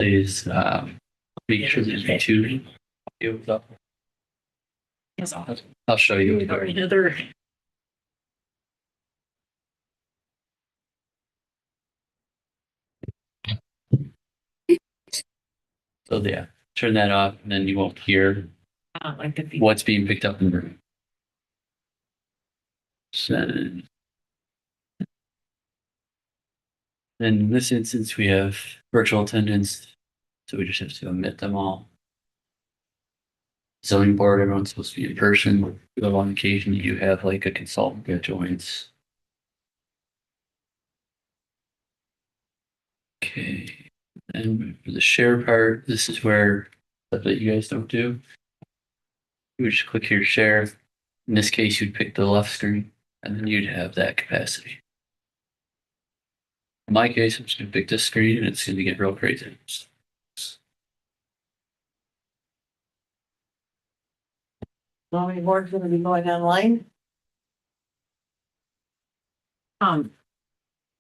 Please, make sure there's two. Yes, I'll show you. another. So yeah, turn that off and then you won't hear Like the what's being picked up in the room. So, in this instance, we have virtual attendance, so we just have to omit them all. Zoning board, everyone's supposed to be in person, but on occasion you have like a consultant that joins. Okay, and for the share part, this is where stuff that you guys don't do. You would just click here, share. In this case, you'd pick the left screen, and then you'd have that capacity. In my case, I'm just gonna pick this screen, and it's gonna get real crazy. How many more gonna be going online?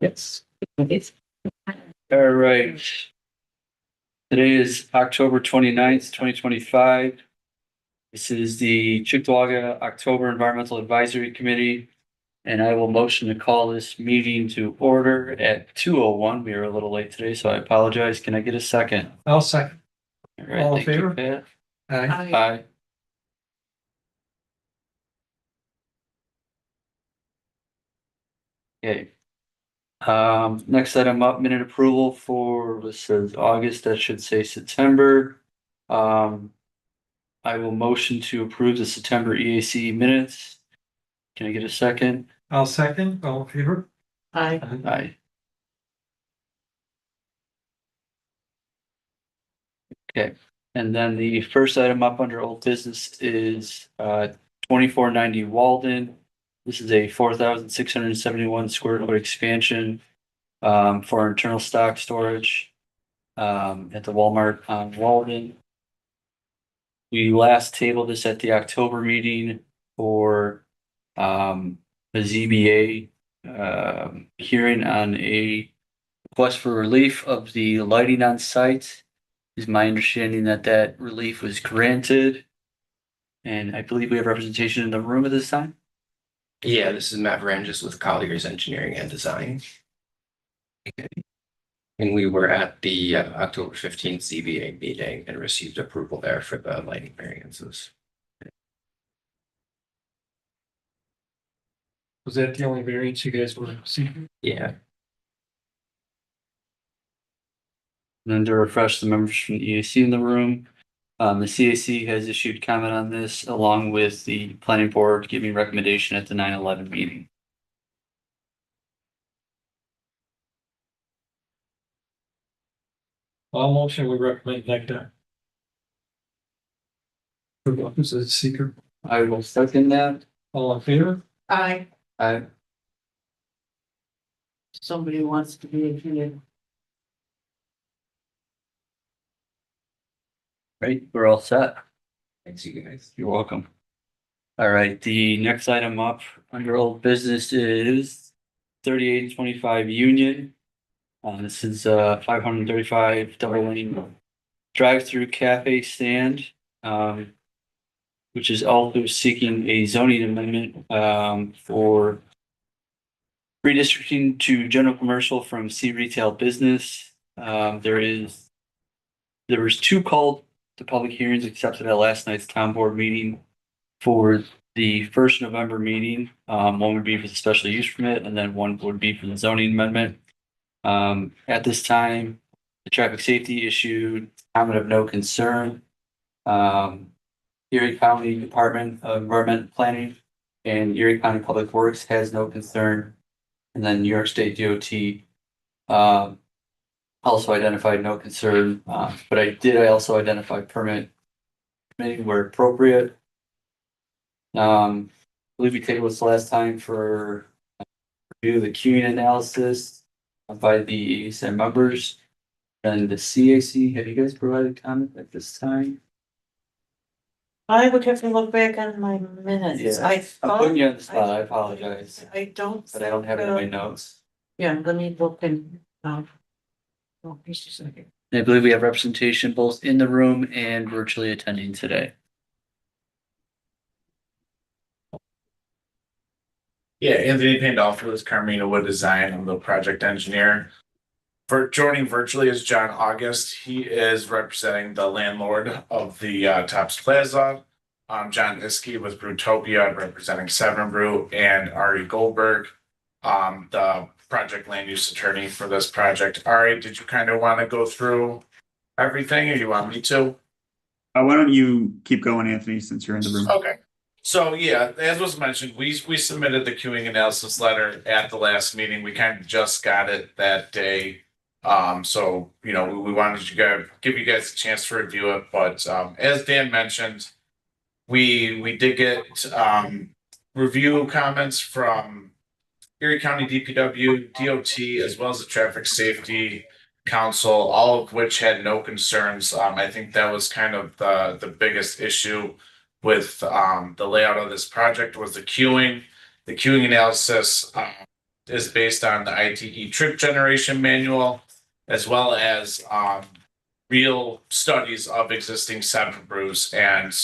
Yes. It's. All right. Today is October 29th, 2025. This is the Cheektowaga October Environmental Advisory Committee. And I will motion to call this meeting to order at 2:01. We are a little late today, so I apologize. Can I get a second? I'll second. All right, All in thank you, favor? Pat. Aye. Aye. Okay. Next item up, minute approval for, this says August, that should say September. I will motion to approve the September EAC minutes. Can I get a second? I'll second. All in favor? Aye. Aye. Okay, and then the first item up under old business is 2490 Walden. This is a 4,671 square foot expansion for internal stock storage at the Walmart on Walden. We last tabled this at the October meeting for a ZBA hearing on a request for relief of the lighting on site. Is my understanding that that relief was granted. And I believe we have representation in the room at this time. Yeah, this is Matt Varangis with Colliers Engineering and Design. And we were at the October 15th ZBA meeting and received approval there for the lighting variances. Was that the only variance you guys were seeking? Yeah, And then to refresh the members from the EAC in the room, the CAC has issued comment on this along with the planning board giving recommendation at the 9/11 meeting. All motion we recommend like that. Who's the seeker? I will second that. All in favor? Aye. I, Somebody wants to be here. right, we're all set. thanks you guys. You're welcome. All right, the next item up under old business is 3825 Union. This is 535 double lane drive-through cafe stand, which is also seeking a zoning amendment for redistricting to general commercial from C retail business. There was two called to public hearings accepted at last night's town board meeting for the first November meeting. One would be for the special use permit and then one would be for the zoning amendment. At this time, the traffic safety issued comment of no concern. Erie County Department of Environmental Planning and Erie County Public Works has no concern. And then New York State DOT also identified no concern, but I also identify permit committee where appropriate. I believe we tabled this last time for review of the queuing analysis by the EAC members and the CAC. Have you guys provided comment at this time? I would have to look back on my minutes. Yeah, I I'm thought, putting you on the spot. I apologize, I don't. but I don't have it in my notes. Yeah, let me look and, oh, just a second. And I believe we have representation both in the room and virtually attending today. Yeah, Anthony Pandolfo is Carmina Wood Design. I'm the project engineer. For joining virtually is John August. He is representing the landlord of the Tops Plaza. John Iskey with Brewtopia representing Seven Brew, and Ari Goldberg, the project land use attorney for this project. Ari, did you kind of want to go through everything, or you want me to? Why don't you keep going, Anthony, since you're in the room? Okay. So yeah, as was mentioned, we submitted the queuing analysis letter at the last meeting. We kind of just got it that day. So you know, we wanted to give you guys a chance to review it, but as Dan mentioned, we did get review comments from Erie County DPW, DOT, as well as the Traffic Safety Council, all of which had no concerns. I think that was kind of the biggest issue with the layout of this project was the queuing. The queuing analysis is based on the ITE trip generation manual, as well as real studies of existing Seven Brews. And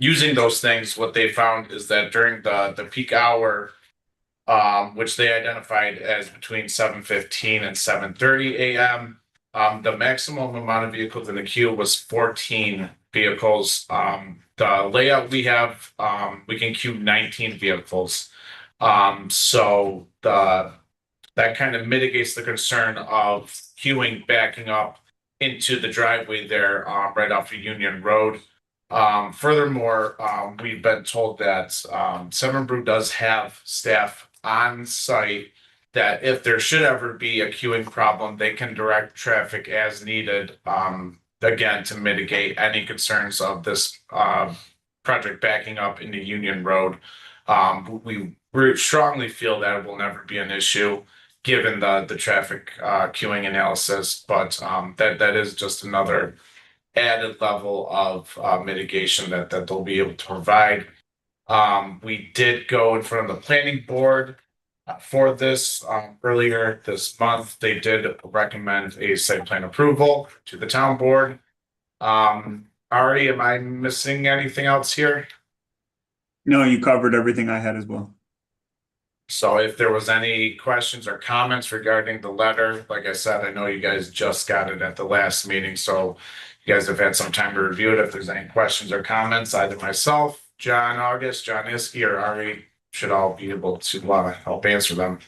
using those things, what they found is that during the peak hour, which they identified as between 7:15 and 7:30 a.m., the maximum amount of vehicles in the queue was 14 vehicles. The layout we have, we can queue 19 vehicles. So that kind of mitigates the concern of queuing backing up into the driveway there, right off of Union Road. Furthermore, we've been told that Seven Brew does have staff on site that if there should ever be a queuing problem, they can direct traffic as needed, again, to mitigate any concerns of this project backing up into Union Road. We strongly feel that it will never be an issue given the traffic queuing analysis, but that is just another added level of mitigation that they'll be able to provide. We did go in front of the planning board for this earlier this month. They did recommend a site plan approval to the town board. Ari, am I missing anything else here? No, you covered everything I had as well. So if there was any questions or comments regarding the letter, like I said, I know you guys just got it at the last meeting, so you guys have had some time to review it. If there's any questions or comments, either myself, John August, John Iskey, or Ari should all be able to help answer them.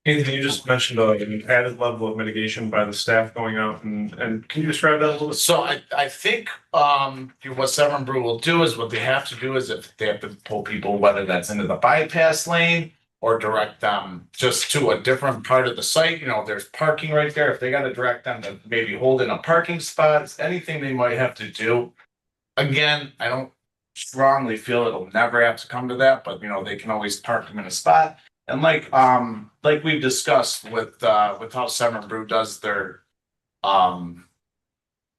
Anthony, you just mentioned an added level of mitigation by the staff going out and can you describe that a little bit? So I think what Seven Brew will do is what they have to do is if they have to pull people, whether that's into the bypass lane or direct them just to a different part of the site, you know, there's parking right there. If they got to direct them to maybe hold in a parking spot, anything they might have to do. Again, I don't strongly feel it'll never have to come to that, but you know, they can always park them in a spot. And like we've discussed with how Seven Brew does their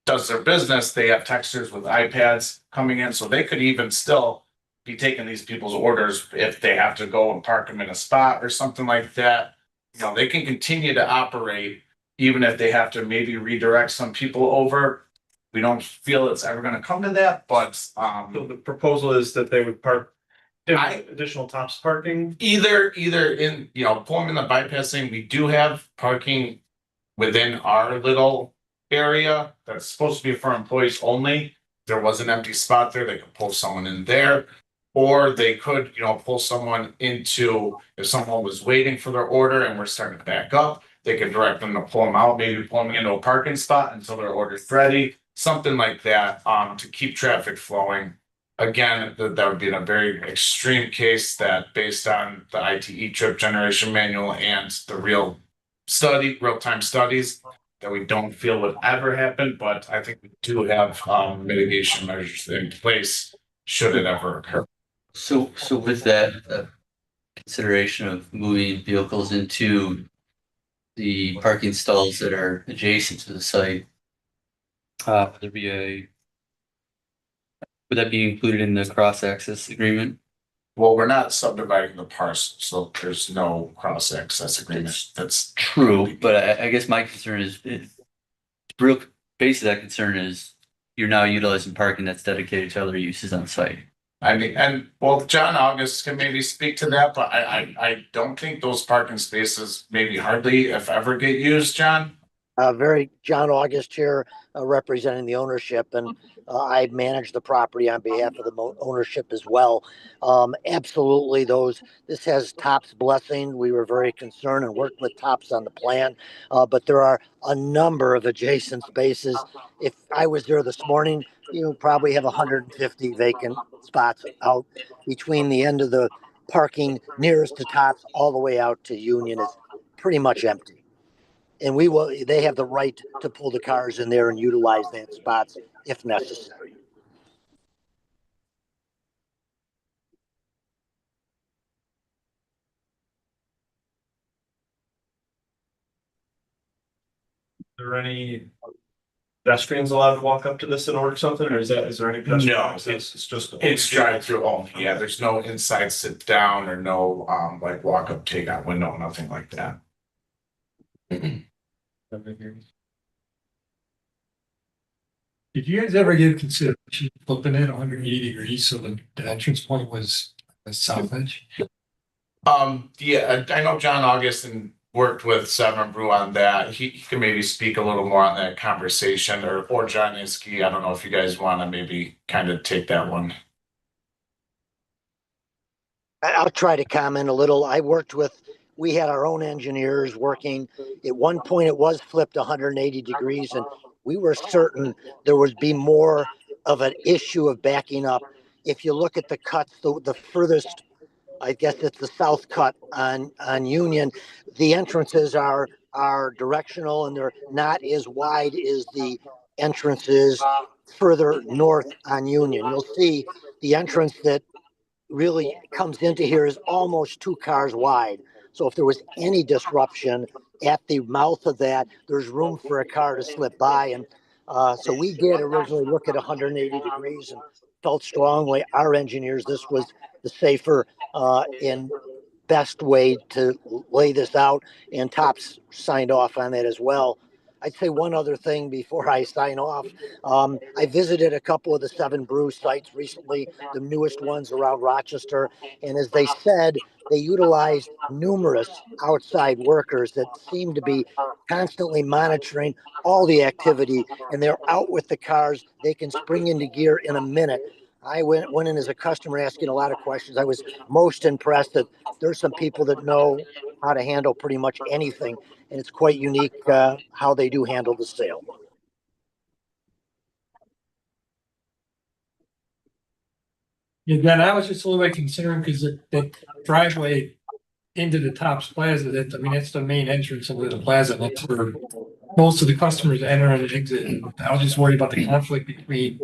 business, they have texters with iPads coming in, so they could even still be taking these people's orders if they have to go and park them in a spot or something like that. You know, they can continue to operate even if they have to maybe redirect some people over. We don't feel it's ever going to come to that, but So the proposal is that they would park additional tops parking. either in, you know, pull them in the bypassing, we do have parking within our little area that's supposed to be for employees only. There was an empty spot there, they could pull someone in there. Or they could, you know, pull someone into, if someone was waiting for their order and we're starting to back up, they could direct them to pull them out, maybe pull them into a parking spot until their order's ready, something like that, to keep traffic flowing. Again, that would be in a very extreme case that based on the ITE trip generation manual and the real-time studies that we don't feel would ever happen, but I think we do have mitigation measures in place should it ever occur. So with that consideration of moving vehicles into the parking stalls that are adjacent to the site, would that be included in the cross-access agreement? Well, we're not subdividing the parcel, so there's no cross access agreement. That's True, but I guess my concern is, real base of that concern is you're now utilizing parking that's dedicated to other uses on site. I mean, and well, John August can maybe speak to that, but I don't think those parking spaces maybe hardly if ever get used, John. John August here, representing the ownership, and I manage the property on behalf of the ownership as well. Absolutely, this has TOP's blessing. We were very concerned and worked with TOPS on the plan, but there are a number of adjacent spaces. If I was there this morning, you probably have 150 vacant spots out between the end of the parking nearest to TOPS all the way out to Union. Is pretty much empty. And they have the right to pull the cars in there and utilize that spots if necessary. Are there any pedestrians allowed to walk up to this and order something, or is there any pedestrian No, access? It's just. It's drive through only. Yeah, there's no inside sit down or no like walk up, take out window, nothing like that. Did you guys ever give consideration flipping it 180 degrees so the entrance point was the south edge? Yeah, I know John August and worked with Seven Brew on that. He can maybe speak a little more on that conversation, or John Iskey. I don't know if you guys want to maybe kind of take that one. I'll try to comment a little. We had our own engineers working. At one point, it was flipped 180 degrees, and we were certain there would be more of an issue of backing up. If you look at the cuts, the furthest, I guess it's the south cut on Union, the entrances are directional and they're not as wide as the entrances further north on Union. You'll see the entrance that really comes into here is almost 2 cars wide. So if there was any disruption at the mouth of that, there's room for a car to slip by. And so we did originally look at 180 degrees and felt strongly, our engineers, this was the safer and best way to lay this out. And TOPS signed off on that as well. I'd say one other thing before I sign off. I visited a couple of the Seven Brew sites recently, the newest ones around Rochester. And as they said, they utilize numerous outside workers that seem to be constantly monitoring all the activity, and they're out with the cars. They can spring into gear in a minute. I went in as a customer asking a lot of questions. I was most impressed that there's some people that know how to handle pretty much anything, and it's quite unique how they do handle the sale. Yeah, then I was just a little bit concerned because the driveway into the TOPS Plaza, that's the main entrance into the plaza. That's where most of the customers enter and exit. And I was just worried about the conflict between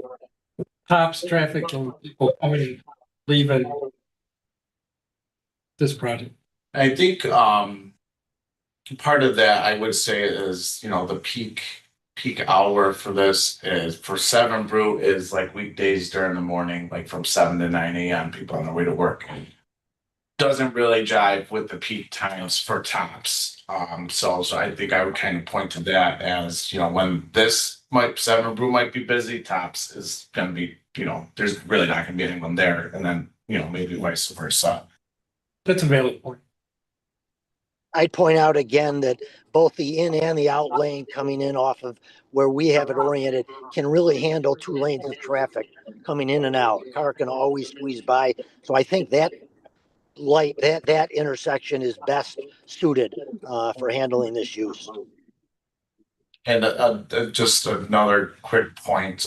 TOPS traffic and people coming and leaving this project. I think part of that I would say is, the peak hour for this is for Seven Brew is like weekdays during the morning, like from 7 to 9 a.m. people on their way to work. Doesn't really jive with the peak times for TOPS. So I think I would kind of point to that as, when Seven Brew might be busy, TOPS is gonna be, there's really not gonna be anyone there, and then, maybe vice versa. That's a valid point. I'd point out again that both the in and the out lane coming in off of where we have it oriented can really handle 2 lanes of traffic coming in and out. Car can always squeeze by. So I think that that intersection is best suited for handling this use. And just another quick point,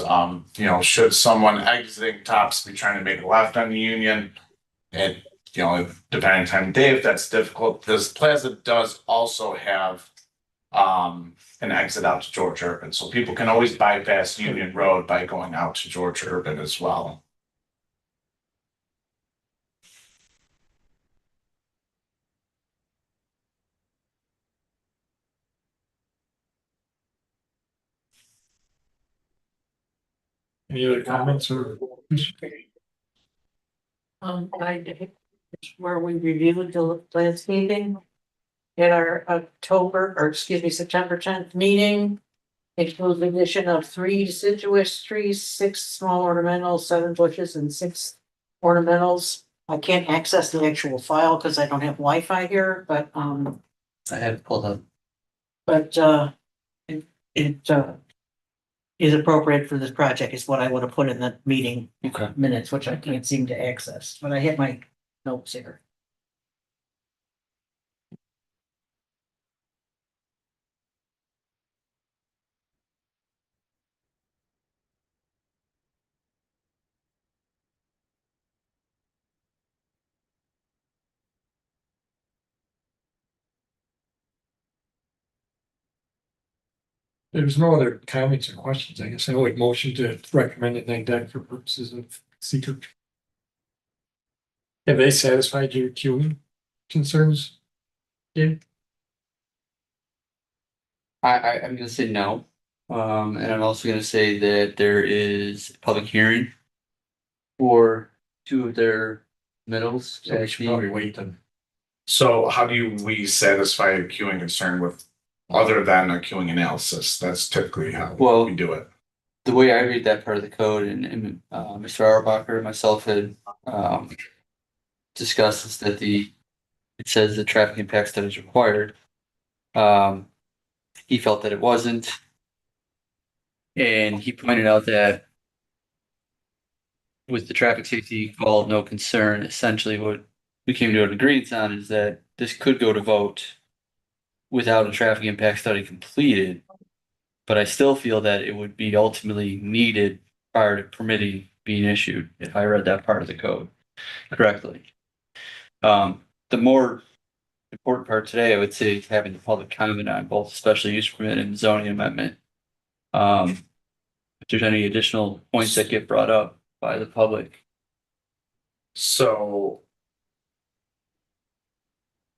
should someone exiting TOPS be trying to make a left on the Union, and depending on time of day, if that's difficult, this plaza does also have an exit out to George Urban, so people can always bypass Union Road by going out to George Urban as well. Any other comments or? Where we reviewed the landscaping at our September 10th meeting. Includes the addition of 3 deciduous trees, 6 small ornamentals, 7 bushes, and 6 ornamentals. I can't access the actual file because I don't have Wi-Fi here, but I had it pulled up. it is appropriate for this project is what I would have put in the meeting Okay. minutes, which I can't seem to access, but I have my notes here. There's no other comments or questions. I guess I would motion to recommend it neg deck for purposes of seeker. Have they satisfied your queuing concerns? Yeah. I'm gonna say no. And I'm also gonna say that there is a public hearing for 2 of their middles. So we should probably wait then. So how do we satisfy a queuing concern with, other than a queuing analysis? That's typically how Well- we do it. The way I read that part of the code and Mr. Auerbacher and myself had discussed is that it says the traffic impact study is required. He felt that it wasn't. And he pointed out that with the traffic safety call of no concern, essentially what we came to an agreement on is that this could go to vote without a traffic impact study completed. But I still feel that it would be ultimately needed prior to permitting being issued, if I read that part of the code correctly. The more important part today, I would say, is having the public comment on both special use permit and zoning amendment. If there's any additional points that get brought up by the public. So.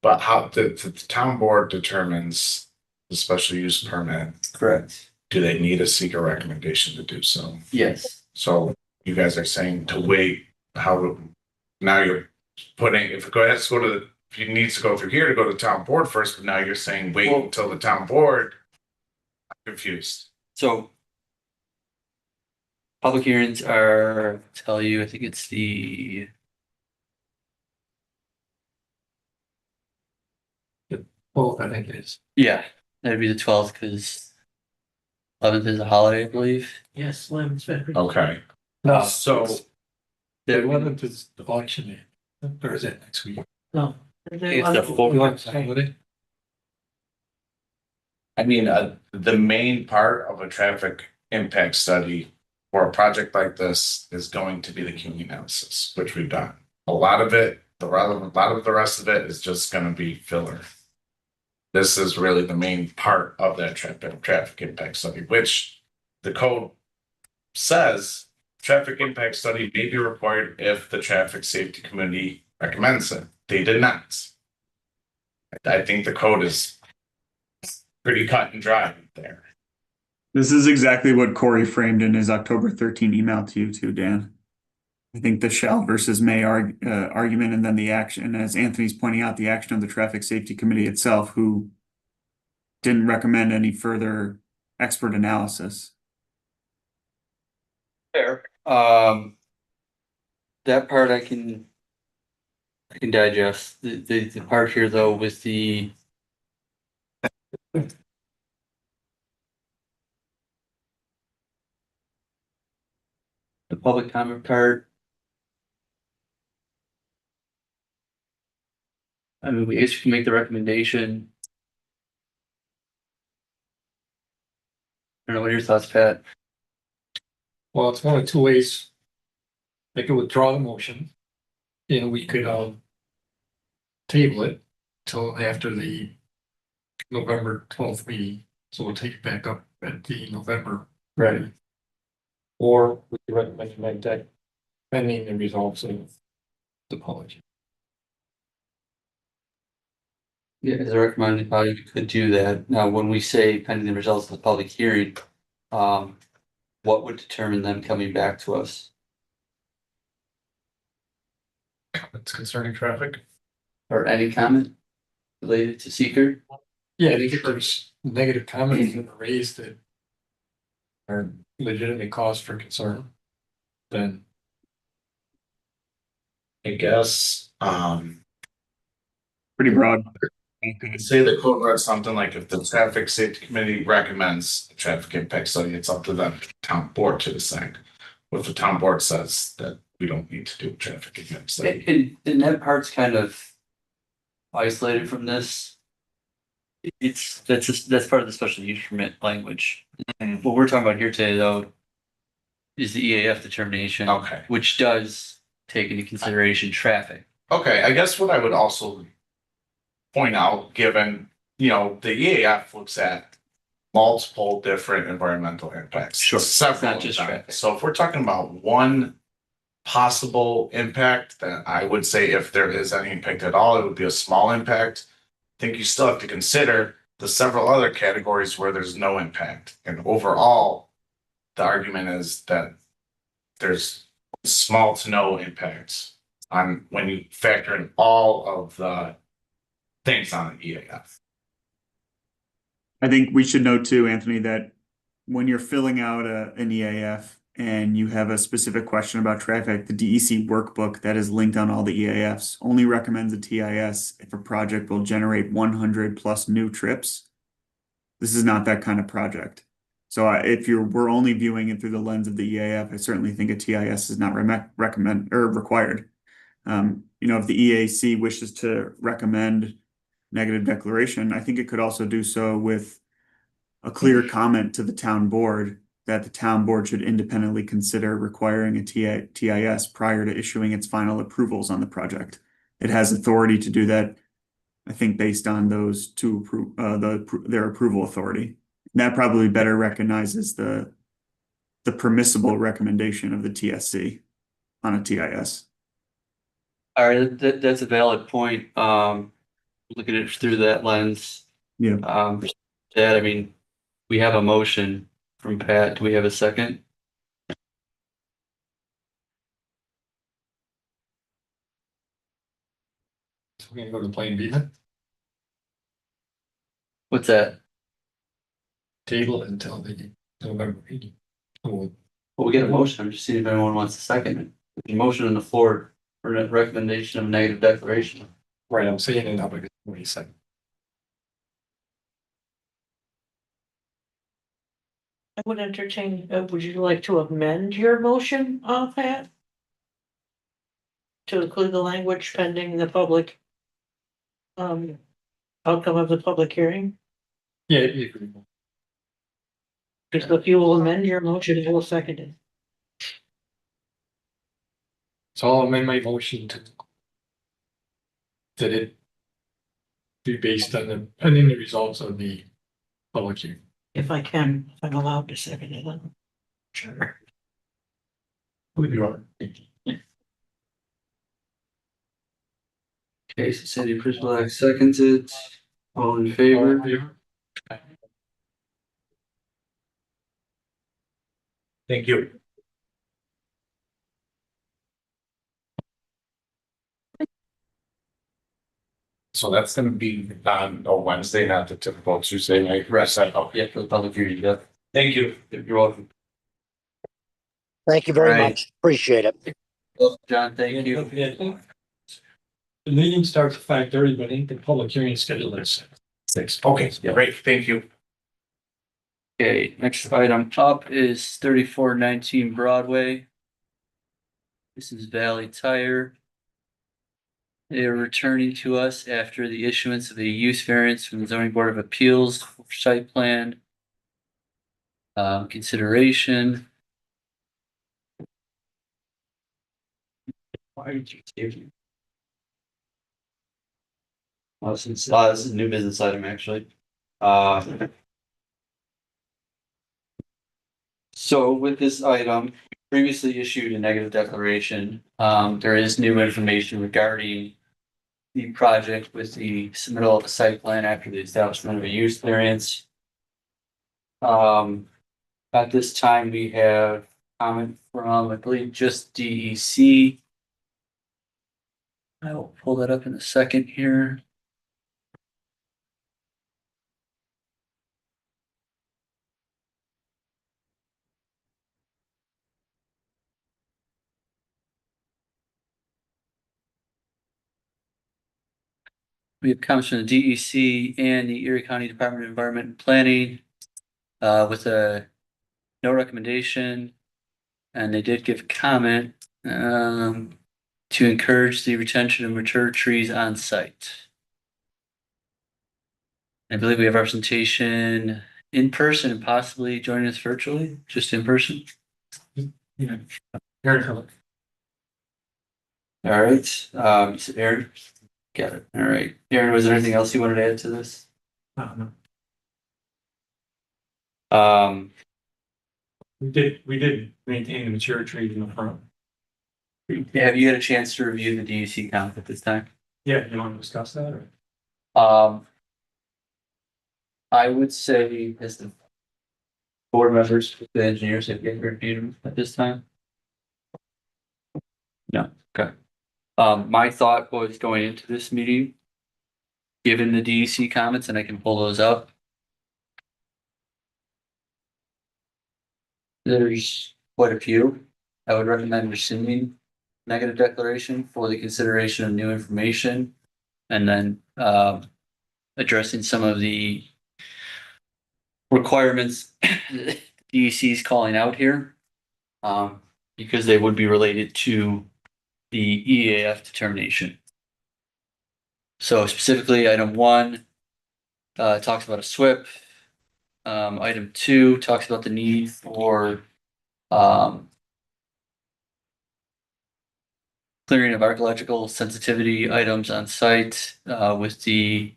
But how the town board determines the special use permit, Correct. do they need a seeker recommendation to do so? Yes. So you guys are saying to wait, how, now you're putting, if it has to go to the, if it needs to go through here to go to town board first, but now you're saying wait Well- until the town board. I'm confused. So. Public hearings are, tell you, I think it's the, Both, I think it is. yeah, that'd be the 12th because 11th is a holiday, I believe. Yes, Lem's better. Okay, No, so the That would- 11th is the election day, or is that next week? No. It's the fourth. 11th, holiday? I mean, the main part of a traffic impact study for a project like this is going to be the queuing analysis, which we've done. A lot of it, a lot of the rest of it is just gonna be filler. This is really the main part of that traffic impact study, which the code says traffic impact study may be required if the traffic safety committee recommends it. They did not. I think the code is pretty cut and dry there. This is exactly what Corey framed in his October 13 email to you too, Dan. I think the shall versus may argument, and then the action, as Anthony's pointing out, the action of the traffic safety committee itself, who didn't recommend any further expert analysis. Fair. That part I can digest. The part here though with the public comment part. I mean, we guess we can make the recommendation. I don't know, what are your thoughts, Pat? Well, it's one of 2 ways. They could withdraw the motion. And we could, table it till after the November 12th meeting, so we'll take it back up at the November. Right. Or we could recommend like that, pending the results of the public. Yeah, as a recommended body, we could do that. Now, when we say pending the results of the public hearing, what would determine them coming back to us? It's concerning traffic. or any comment related to seeker? Yeah, I think if there's negative comments that are raised that are legitimate cause for concern, then I guess, Pretty broad. say the code read something like if the traffic safety committee recommends a traffic impact study, it's up to the town board to decide. What if the town board says that we don't need to do a traffic impact study? And that part's kind of isolated from this. That's part of the special use permit language. What we're talking about here today, though, is the EAF determination. Okay. Which does take into consideration traffic. Okay, I guess what I would also point out, given, the EAF looks at multiple different environmental impacts. Sure, it's Several not just of them. traffic. So if we're talking about one possible impact, then I would say if there is any impact at all, it would be a small impact. I think you still have to consider the several other categories where there's no impact. And overall, the argument is that there's small to no impacts on when you factor in all of the things on an EAF. I think we should note too, Anthony, that when you're filling out an EAF and you have a specific question about traffic, the DEC workbook that is linked on all the EAFs only recommends a TIS if a project will generate 100 plus new trips. This is not that kind of project. So if we're only viewing it through the lens of the EAF, I certainly think a TIS is not recommend or required. If the EAC wishes to recommend negative declaration, I think it could also do so with a clear comment to the town board that the town board should independently consider requiring a TIS prior to issuing its final approvals on the project. It has authority to do that, I think, based on those two their approval authority. And that probably better recognizes the permissible recommendation of the TSC on a TIS. All right, that's a valid point. Looking at it through that lens. Yeah. Dad, I mean, we have a motion from Pat. Do we have a second? so we're gonna go to plan B then, What's that? table until the November meeting. Oh, Well, we got a motion. I'm just seeing if anyone wants a second. There's a motion on the floor for a recommendation of negative declaration. right, I'm saying it now, but what he said. I would entertain, would you like to amend your motion, Pat? To include the language pending the public. Outcome of the public hearing, Yeah, you agree. because if you will amend your motion, we'll second it. So I'll amend my motion to that it be based on the, pending the results of the public hearing. If I can, if I'm allowed to second it, then. Sure. You are. Okay, so Sandy Prisblack seconds it. All in favor? Thank you. So that's gonna be on a Wednesday, not the typical Tuesday night. Right. Okay. Yeah, for the public hearing, yeah. Thank you. You're welcome. Thank you very Right. much. Appreciate it. John, thank you. The meeting starts at 5:30, but I think the public hearing is scheduled at 6. Okay, great, thank you. Okay, next item up is 3419 Broadway. This is Valley Tire. They are returning to us after the issuance of a use variance from the zoning board of appeals for site plan. Consideration. Why did you save you? Well, since this is a new business item, actually. So with this item, previously issued a negative declaration. There is new information regarding the project with the submittal of a site plan after the establishment of a use variance. At this time, we have comment from, I believe, just DEC. I will pull that up in a second here. We have comments from the DEC and the Erie County Department of Environment and Planning with a no recommendation. And they did give comment to encourage the retention of mature trees on site. I believe we have representation in person and possibly joining us virtually, just in person. Yeah. Very cool. All right, Aaron, got it. All right, Aaron, was there anything else you wanted to add to this? No. Um, We did maintain the mature trees in the front. have you had a chance to review the DEC count at this time? Yeah, you want to discuss that or? I would say as the board members, the engineers have yet reviewed them at this time. No, okay. My thought was going into this meeting, given the DEC comments, and I can pull those up. There's quite a few. I would recommend rescinding negative declaration for the consideration of new information. And then addressing some of the requirements DEC is calling out here. Because they would be related to the EAF determination. So specifically, item 1 talks about a SWIP. Item 2 talks about the need for clearing of archaeological sensitivity items on site with the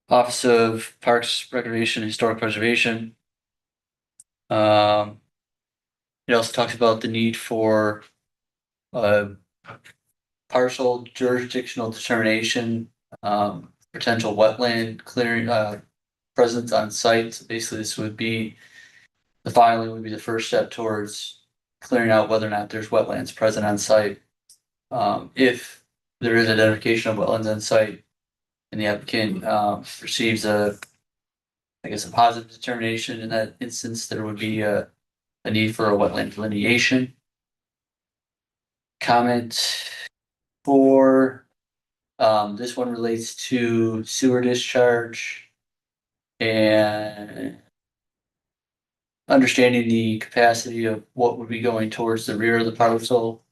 Office of Parks, Recreation, and Historic Preservation. It also talks about the need for partial jurisdictional determination, potential wetland clearing presence on site. So basically, this would be the filing would be the first step towards clearing out whether or not there's wetlands present on site. If there is identification of wetlands on site and the applicant receives a positive determination, in that instance, there would be a need for a wetland delineation. Comment 4, this one relates to sewer discharge and understanding the capacity of what would be going towards the rear of the parcel.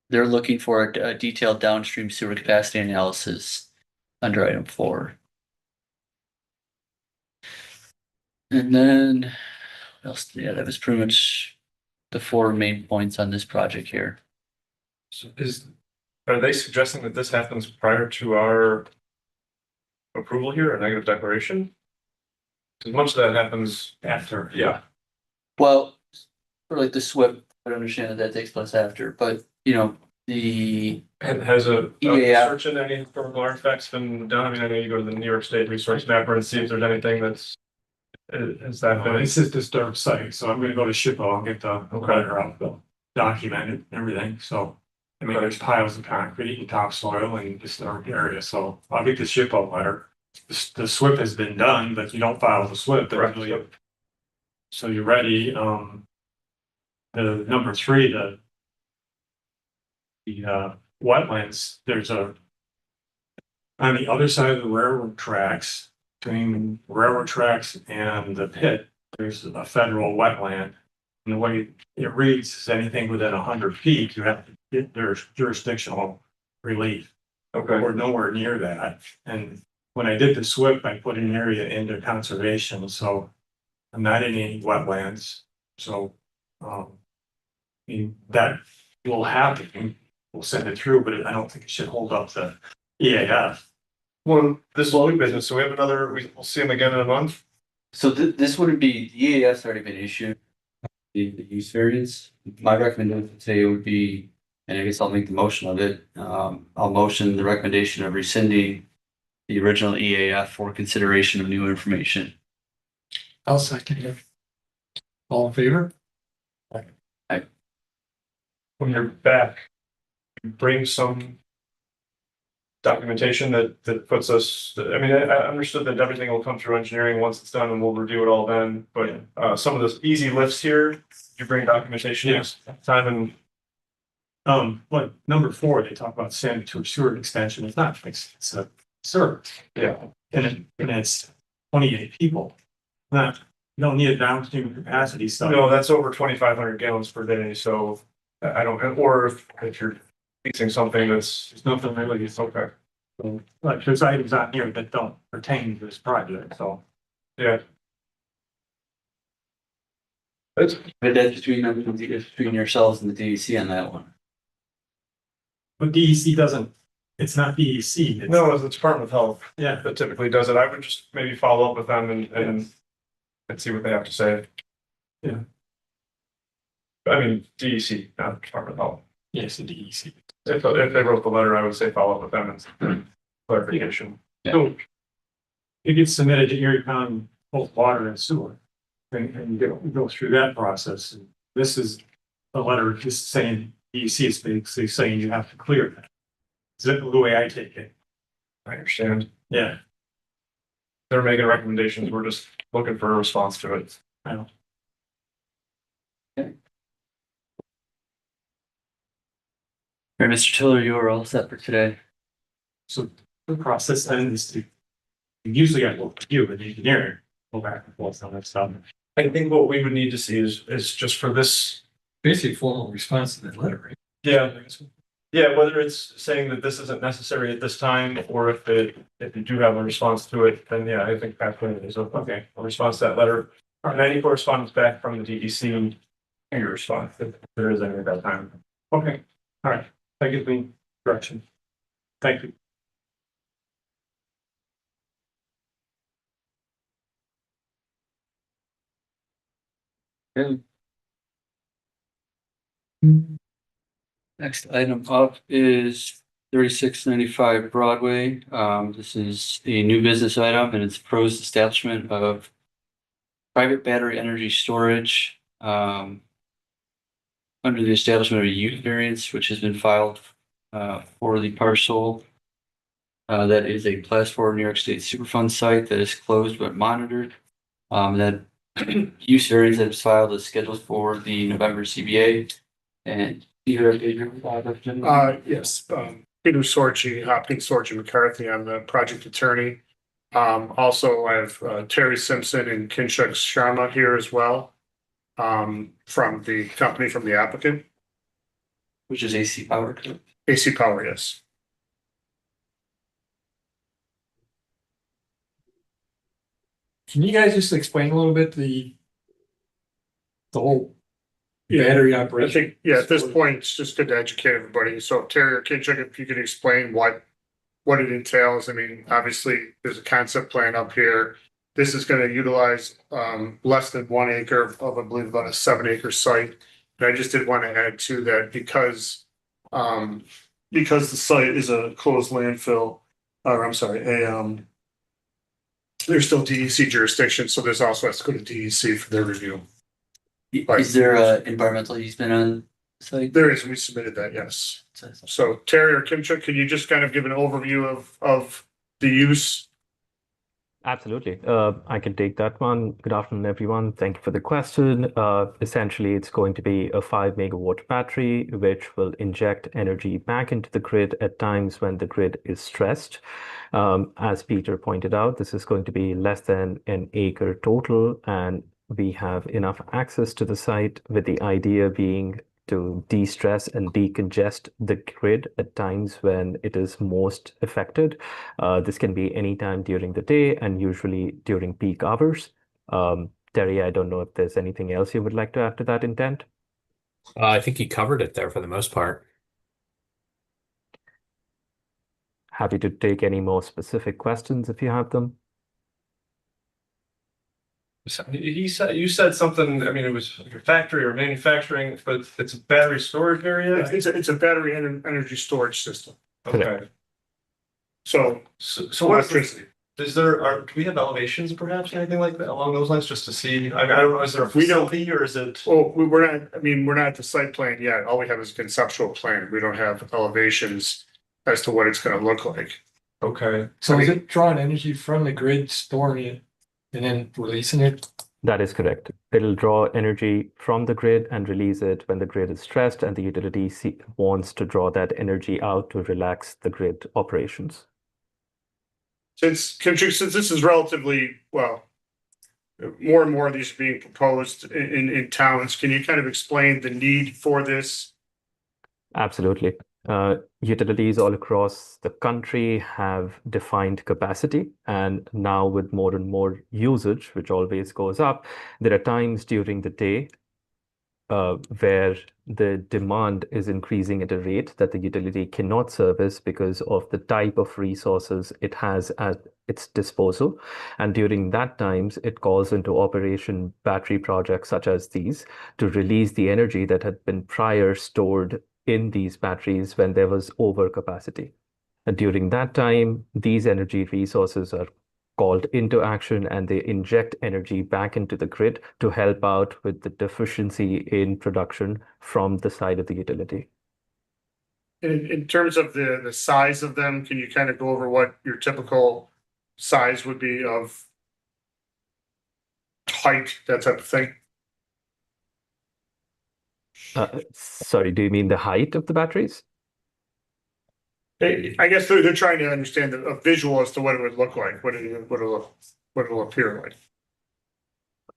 They're looking for a detailed downstream sewer capacity analysis under item 4. And then, what else? Yeah, that was pretty much the 4 main points on this project here. So are they suggesting that this happens prior to our approval here, a negative declaration? Because much of that happens after. Yeah. Well, for like the SWIP, I understand that takes place after, but the And has a EAF. search in any historical artifacts been done? I mean, I know you go to the New York State Resource Mapper and see if there's anything that's. Has that been? This is disturbed site, so I'm gonna go to SHPO and get the letter out, the documented and everything, so. I mean, there's piles of concrete and topsoil and disturbed area, so I'll get the SHPO letter. The SWIP has been done, but you don't file the SWIP Correct. until you. So you're ready, the number 3, the wetlands, there's on the other side of the railroad tracks, between railroad tracks and the pit, there's a federal wetland. And the way it reads is anything within 100 feet, you have to get their jurisdictional relief. Okay. We're nowhere near that. And when I did the SWIP, I put an area into conservation, so I'm not in any wetlands. So, I mean, that will happen. We'll send it through, but I don't think it should hold up the EAF. Well, this is new business, so we have another, we'll see them again in a month. So this wouldn't be, the EAF's already been issued. The use variance, my recommendation today would be, and I guess I'll make the motion of it, I'll motion the recommendation of rescinding the original EAF for consideration of new information. I'll second it. All in favor? when you're back, you bring some documentation that puts us, I mean, I understood that everything will come through engineering once it's done and we'll review it all then, but some of the easy lifts here, you bring documentation next time and. Like number 4, they talk about sanitary sewer extension. It's not fixed, it's a service. Yeah. And it's 28 people. Not, you don't need a downstream capacity stuff. No, that's over 2,500 gallons per day, so I don't, or if you're fixing something that's, There's nothing really, it's okay, like, there's items on here that don't pertain to this project, so. yeah. It's, But that's between yourselves and the DEC on that one. But DEC doesn't, it's not DEC. It's, no, it's the Department of Health yeah, that typically does it. I would just maybe follow up with them and see what they have to say. Yeah. I mean, DEC, not Department of Health. yes, the DEC. If they wrote the letter, I would say follow up with them and clarification. So it gets submitted to Erie County, both water and sewer. And you go through that process. And this is a letter just saying, DEC is basically saying you have to clear that. Is that the way I take it? I understand. Yeah, They're making recommendations. We're just looking for a response to it. I know. All right, Mr. Tiller, you are all set for today. So the process then is to, usually I go to you, an engineer, go back and forth on that stuff. I think what we would need to see is just for this. Basically, formal response to that letter, right? Yeah. Yeah, whether it's saying that this isn't necessary at this time, or if you do have a response to it, then yeah, I think that's what it is. Okay, a response to that letter. And any correspondence back from the DEC, and your response, if there is any at that time. Okay, all right. That gives me direction. Thank you. Okay. Next item up is 3695 Broadway. This is a new business item and it's proposed establishment of private battery energy storage under the establishment of a use variance, which has been filed for the parcel. That is a Class 4 New York State Superfund site that is closed but monitored. That use variance that is filed is scheduled for the November CBA. And Peter, Yes, Peter Sorchi, Hopkins, Sorchi McCarthy, I'm the project attorney. Also I have Terry Simpson and Kinshuk Sharma here as well. From the company, from the applicant, which is AC Power. AC Power, yes. Can you guys just explain a little bit the whole battery I operation? think, yeah, at this point, it's just good to educate everybody. So Terry or Kinshuk, if you could explain what it entails. I mean, obviously, there's a concept plan up here. This is gonna utilize less than 1 acre of, I believe, about a 7-acre site. And I just did want to add to that because the site is a closed landfill, or I'm sorry, there's still DEC jurisdiction, so there's also has to go to DEC for their review. Is there a environmental easement on the site? There is, we submitted that, yes. So Terry or Kimchuk, can you just kind of give an overview of the use? Absolutely. I can take that one. Good afternoon, everyone. Thank you for the question. Essentially, it's going to be a 5 megawatt battery, which will inject energy back into the grid at times when the grid is stressed. As Peter pointed out, this is going to be less than 1 acre total, and we have enough access to the site, with the idea being to de-stress and decongest the grid at times when it is most affected. This can be any time during the day and usually during peak hours. Terry, I don't know if there's anything else you would like to add to that intent. I think you covered it there for the most part. Happy to take any more specific questions if you have them. You said something, I mean, it was like a factory or manufacturing, but it's a battery storage area? It's a battery energy storage system. Okay. So So what's the, electricity. Do we have elevations perhaps, or anything like that along those lines, just to see? I don't know, is there a We don't- facility or is it? Well, we're not, I mean, we're not at the site plan yet. All we have is a conceptual plan. We don't have elevations as to what it's gonna look like. Okay, So is it drawing energy from the grid, storing it, and then releasing it? That is correct. It'll draw energy from the grid and release it when the grid is stressed and the utility wants to draw that energy out to relax the grid operations. Since this is relatively, well, more and more of these are being proposed in towns, can you kind of explain the need for this? Absolutely. Utilities all across the country have defined capacity, and now with more and more usage, which always goes up, there are times during the day where the demand is increasing at a rate that the utility cannot service because of the type of resources it has at its disposal. And during that times, it calls into operation battery projects such as these to release the energy that had been prior stored in these batteries when there was overcapacity. And during that time, these energy resources are called into action and they inject energy back into the grid to help out with the deficiency in production from the side of the utility. In terms of the size of them, can you kind of go over what your typical size would be of height, that type of thing? Sorry, do you mean the height of the batteries? I guess they're trying to understand a visual as to what it would look like, what it'll appear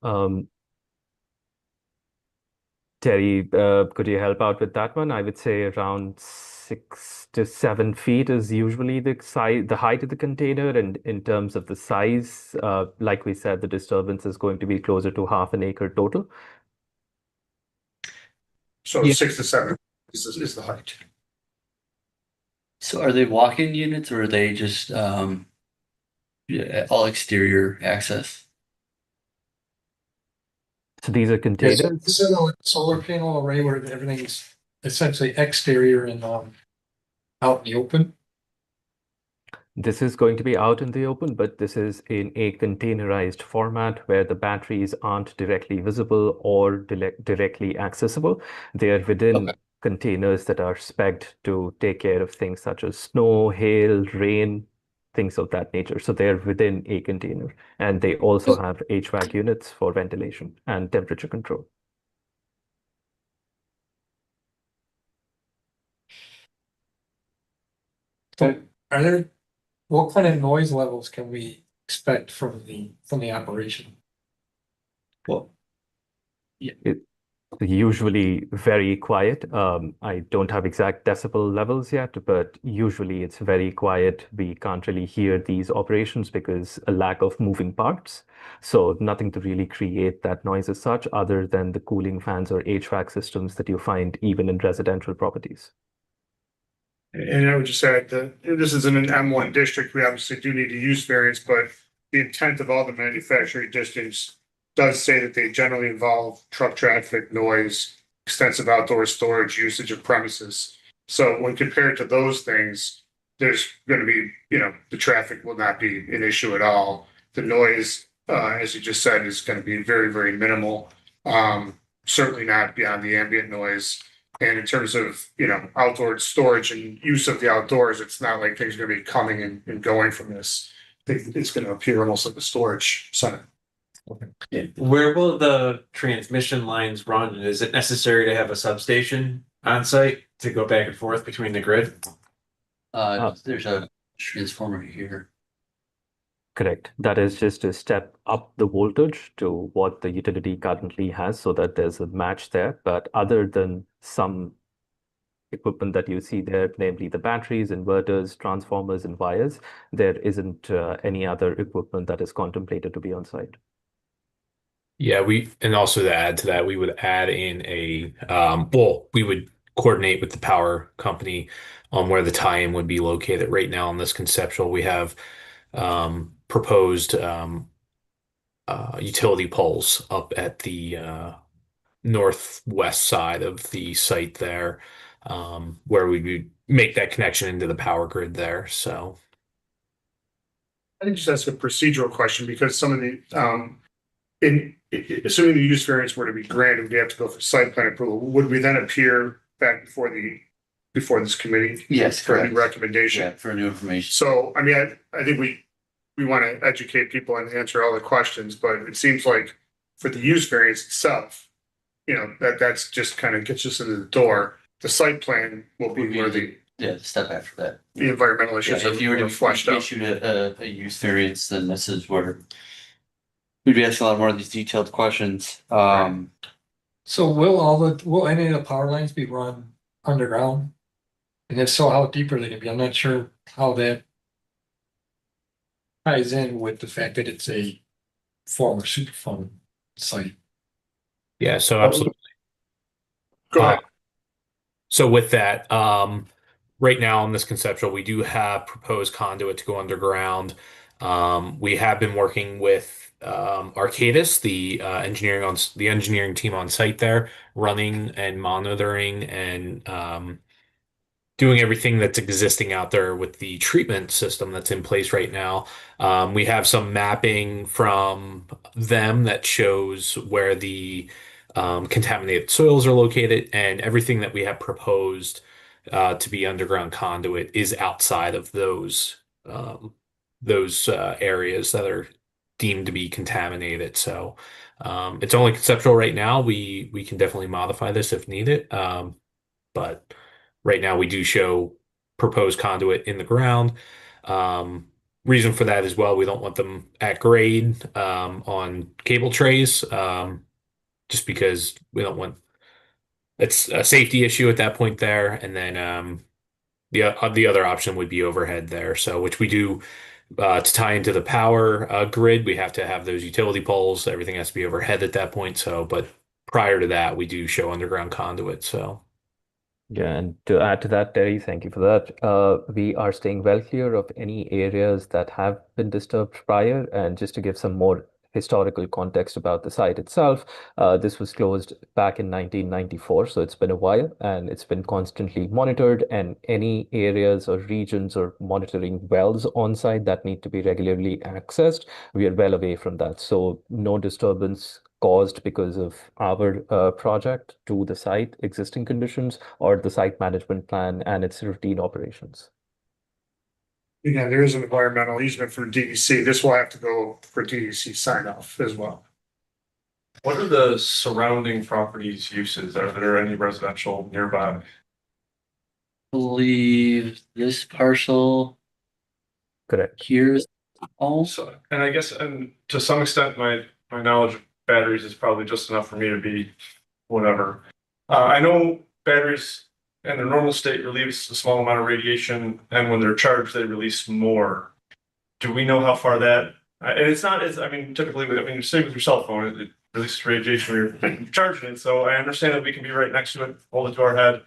like. Terry, could you help out with that one? I would say around 6 to 7 feet is usually the size, the height of the container. And in terms of the size, like we said, the disturbance is going to be closer to half an acre total. So Yeah. 6 to 7 is the height. So are they walk-in units or are they just yeah, all exterior access? So these are Yes, containers. so solar panel array where everything's essentially exterior and out in the open. This is going to be out in the open, but this is in a containerized format where the batteries aren't directly visible or directly accessible. They are within containers that are spec'd to take care of things such as snow, hail, rain, things of that nature. So they're within a container, and they also have HVAC units for ventilation and temperature control. So are there, what kind of noise levels can we expect from the operation? Well, Usually very quiet. I don't have exact decibel levels yet, but usually it's very quiet. We can't really hear these operations because a lack of moving parts. So nothing to really create that noise as such, other than the cooling fans or HVAC systems that you find even in residential properties. And I would just add that this is in an M1 district. We obviously do need a use variance, but the intent of all the manufacturing districts does say that they generally involve truck traffic, noise, extensive outdoor storage, usage of premises. So when compared to those things, there's going to be, the traffic will not be an issue at all. The noise, as you just said, is going to be very, very minimal. Certainly not beyond the ambient noise. And in terms of, outdoor storage and use of the outdoors, it's not like things are going to be coming and going from this. It's going to appear almost like a storage center. Where will the transmission lines run? And is it necessary to have a substation on site to go back and forth between the grid? There's a transformer here. Correct. That is just to step up the voltage to what the utility currently has so that there's a match there. But other than some equipment that you see there, namely the batteries, inverters, transformers, and wires, there isn't any other equipment that is contemplated to be on site. Yeah, and also to add to that, we would add in we would coordinate with the power company on where the tie-in would be located. Right now on this conceptual, we have proposed utility poles up at the northwest side of the site there, where we would make that connection into the power grid there. So I think just ask a procedural question because some of the, assuming the use variance were to be granted, we have to go for site plan approval. Would we then appear back before this committee? Yes, For a correct. new recommendation? Yeah, for new information. So, I mean, I think we want to educate people and answer all the questions, but it seems like for the use variance itself, you know, that's just kind of gets us into the door. The site plan will be where the Step after that. environmental Yeah, issues if you were are to fleshed out. issue a use variance, then this is where we'd be asking a lot more of these detailed questions. So will any of the power lines be run underground? And if so, how deep are they gonna be? I'm not sure how that ties in with the fact that it's a former Superfund site. Yeah, so absolutely. Go ahead. So with that, right now in this conceptual, we do have proposed conduit to go underground. We have been working with Arcadis, the engineering team on site there, running and monitoring and doing everything that's existing out there with the treatment system that's in place right now. We have some mapping from them that shows where the contaminated soils are located, and everything that we have proposed to be underground conduit is outside of those areas that are deemed to be contaminated. So it's only conceptual right now. We can definitely modify this if needed. But right now we do show proposed conduit in the ground. Reason for that as well, we don't want them at grade on cable trays, just because we don't want it's a safety issue at that point there. And then the other option would be overhead there. So which we do to tie into the power grid, we have to have those utility poles. Everything has to be overhead at that point. So, but prior to that, we do show underground conduit. So. Yeah, and to add to that, Terry, thank you for that. We are staying well clear of any areas that have been disturbed prior. And just to give some more historical context about the site itself, this was closed back in 1994, so it's been a while and it's been constantly monitored. And any areas or regions or monitoring wells on site that need to be regularly accessed, we are well away from that. So no disturbance caused because of our project to the site existing conditions or the site management plan and its routine operations. Yeah, there is an environmental easement for DEC. This will have to go for DEC sign off as well. What are the surrounding properties uses? Are there any residential nearby? Believe this parcel Correct. here is all. So, and I guess, and to some extent, my knowledge of batteries is probably just enough for me to be whatever. I know batteries in their normal state release a small amount of radiation, and when they're charged, they release more. Do we know how far that? And it's not as, I mean, typically, you say with your cell phone, it releases radiation when you're charging it. So I understand that we can be right next to it, hold it to our head.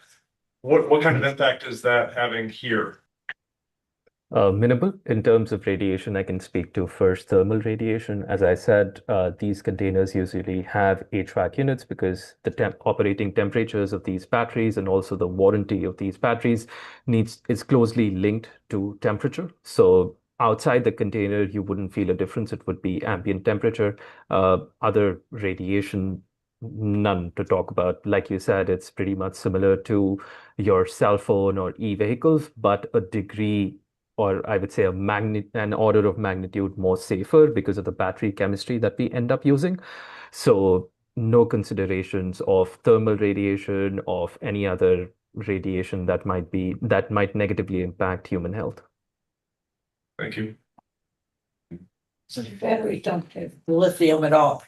What kind of impact is that having here? Minimal in terms of radiation. I can speak to first thermal radiation. As I said, these containers usually have HVAC units because the operating temperatures of these batteries and also the warranty of these batteries is closely linked to temperature. So outside the container, you wouldn't feel a difference. It would be ambient temperature. Other radiation, none to talk about. Like you said, it's pretty much similar to your cell phone or e-vehicles, but a degree, or I would say an order of magnitude more safer because of the battery chemistry that we end up using. So no considerations of thermal radiation, of any other radiation that might negatively impact human health. Thank you. So the batteries don't have lithium at all.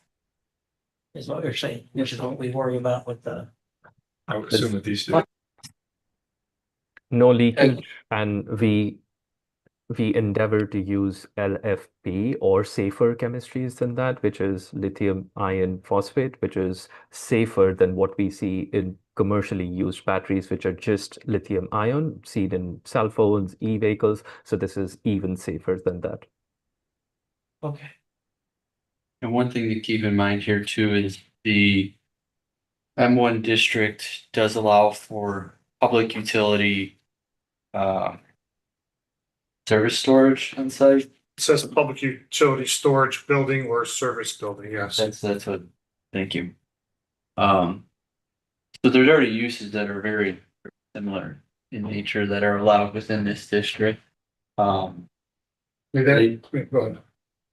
Is what you're saying, which is what we worry about with the. I would assume that these do. No leakage, and we endeavor to use LFP or safer chemistries than that, which is lithium iron phosphate, which is safer than what we see in commercially used batteries, which are just lithium ion, seen in cell phones, e-vehicles. So this is even safer than that. Okay. And one thing to keep in mind here too is the M1 district does allow for public utility service storage on site. It says a public utility storage building or service building, yes. That's what, thank you. So there's already uses that are very similar in nature that are allowed within this district. Um, I mean, go ahead.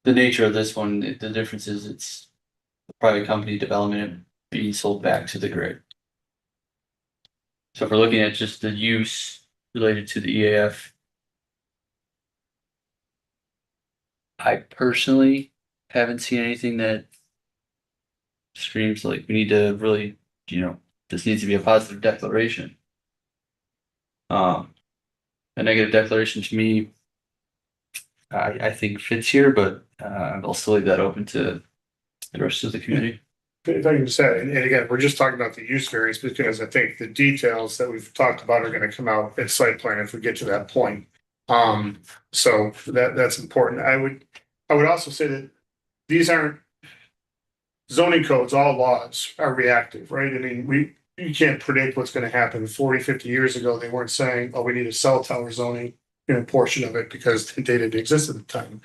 the nature of this one, the difference is it's a private company development and being sold back to the grid. So if we're looking at just the use related to the EAF, I personally haven't seen anything that screams like we need to really, this needs to be a positive declaration. A negative declaration to me, I think fits here, but I'll still leave that open to the rest of the community. If I can say, and again, we're just talking about the use variance because I think the details that we've talked about are gonna come out at site plan if we get to that point. So that's important. I would also say that these aren't zoning codes, all laws are reactive, right? I mean, you can't predict what's gonna happen. 40, 50 years ago, they weren't saying, oh, we need a cell tower zoning, portion of it because they didn't exist at the time.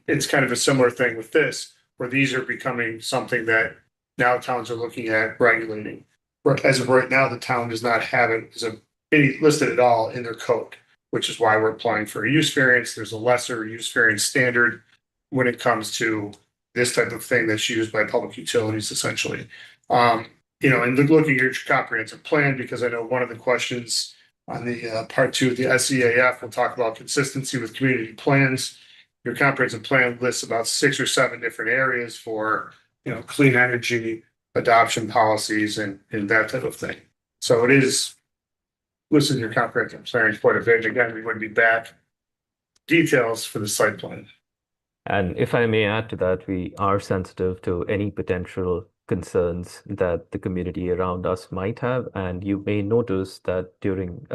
It's kind of a similar thing with this, where these are becoming something that now towns are looking at regulating. As of right now, the town does not have it as listed at all in their code, which is why we're applying for a use variance. There's a lesser use variance standard when it comes to this type of thing that's used by public utilities, essentially. And looking at your comprehensive plan, because I know one of the questions on the part 2 of the SEAF will talk about consistency with community plans. Your comprehensive plan lists about 6 or 7 different areas for, clean energy adoption policies and that type of thing. So it is listed in your comprehensive plan quite a bit. Again, we would be back details for the site plan. And if I may add to that, we are sensitive to any potential concerns that the community around us might have. And you may notice that during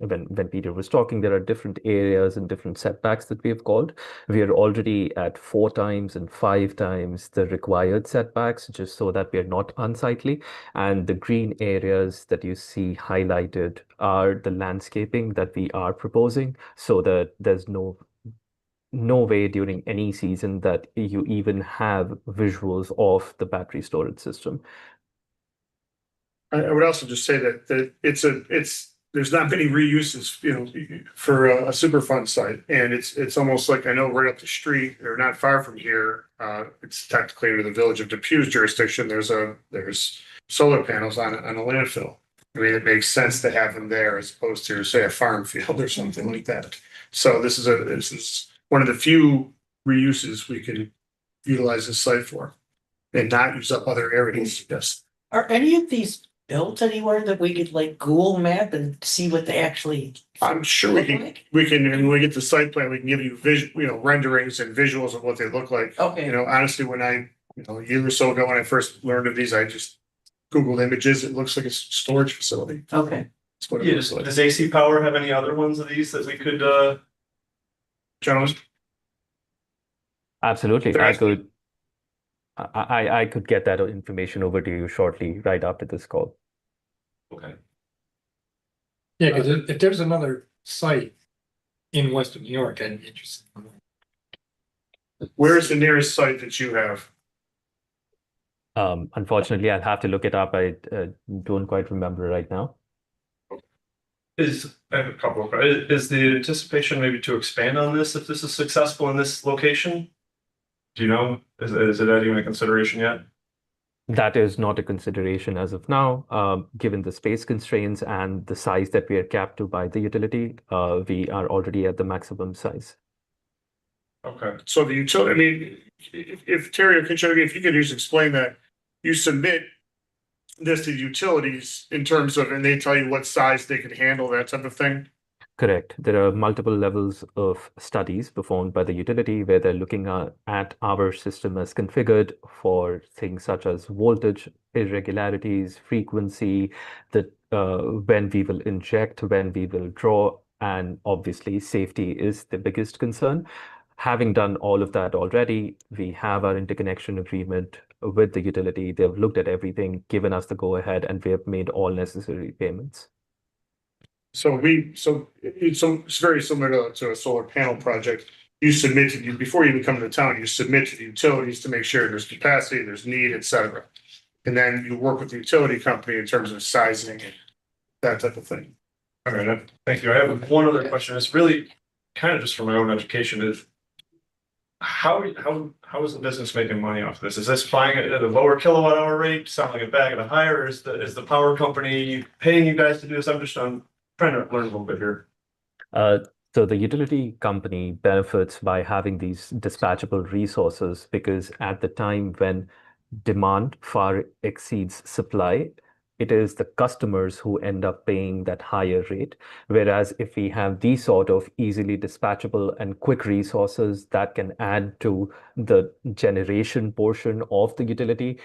when Peter was talking, there are different areas and different setbacks that we have called. We are already at 4 times and 5 times the required setbacks, just so that we are not unsightly. And the green areas that you see highlighted are the landscaping that we are proposing, so that there's no way during any season that you even have visuals of the battery storage system. I would also just say that there's not many reuses, for a Superfund site. And it's almost like, I know right up the street, or not far from here, it's technically under the Village of Depew's jurisdiction, there's solar panels on a landfill. I mean, it makes sense to have them there as opposed to, say, a farm field or something like that. So this is one of the few reuses we can utilize this site for and not use up other areas. Yes. Are any of these built anywhere that we could like Google map and see what they actually? I'm sure we can, when we get the site plan, we can give you renderings and visuals of what they look like. Okay. Honestly, when a year or so ago, when I first learned of these, I just Googled images. It looks like a storage facility. Okay. That's what it looks like. Does AC Power have any other ones of these that we could, Gentlemen? Absolutely. There I has to could I could get that information over to you shortly, right after this call. okay. Yeah, because if there's another site in Western New York, I'd be interested. Where is the nearest site that you have? Unfortunately, I'll have to look it up. I don't quite remember right now. I have a couple of, is the anticipation maybe to expand on this if this is successful in this location? Do you know, is it even a consideration yet? That is not a consideration as of now, given the space constraints and the size that we are capped to by the utility. We are already at the maximum size. Okay. So the utility, I mean, if Terry or Kinshasa, if you could just explain that you submit this to utilities in terms of, and they tell you what size they can handle, that type of thing? Correct. There are multiple levels of studies performed by the utility where they're looking at our system as configured for things such as voltage irregularities, frequency, when we will inject, when we will draw, and obviously safety is the biggest concern. Having done all of that already, we have our interconnection agreement with the utility. They've looked at everything, given us the go-ahead, and we have made all necessary payments. So it's very similar to a solar panel project. you submit to, before you even come to the town, you submit to the utilities to make sure there's capacity, there's need, et cetera. And then you work with the utility company in terms of sizing and that type of thing. All right, thank you. I have one other question. It's really kind of just for my own education is how is the business making money off this? Is this buying it at a lower kilowatt hour rate, selling it back at a higher? Is the power company paying you guys to do this? I'm trying to learn a little bit here. So the utility company benefits by having these dispatchable resources because at the time when demand far exceeds supply, it is the customers who end up paying that higher rate. Whereas if we have these sort of easily dispatchable and quick resources that can add to the generation portion of the utility,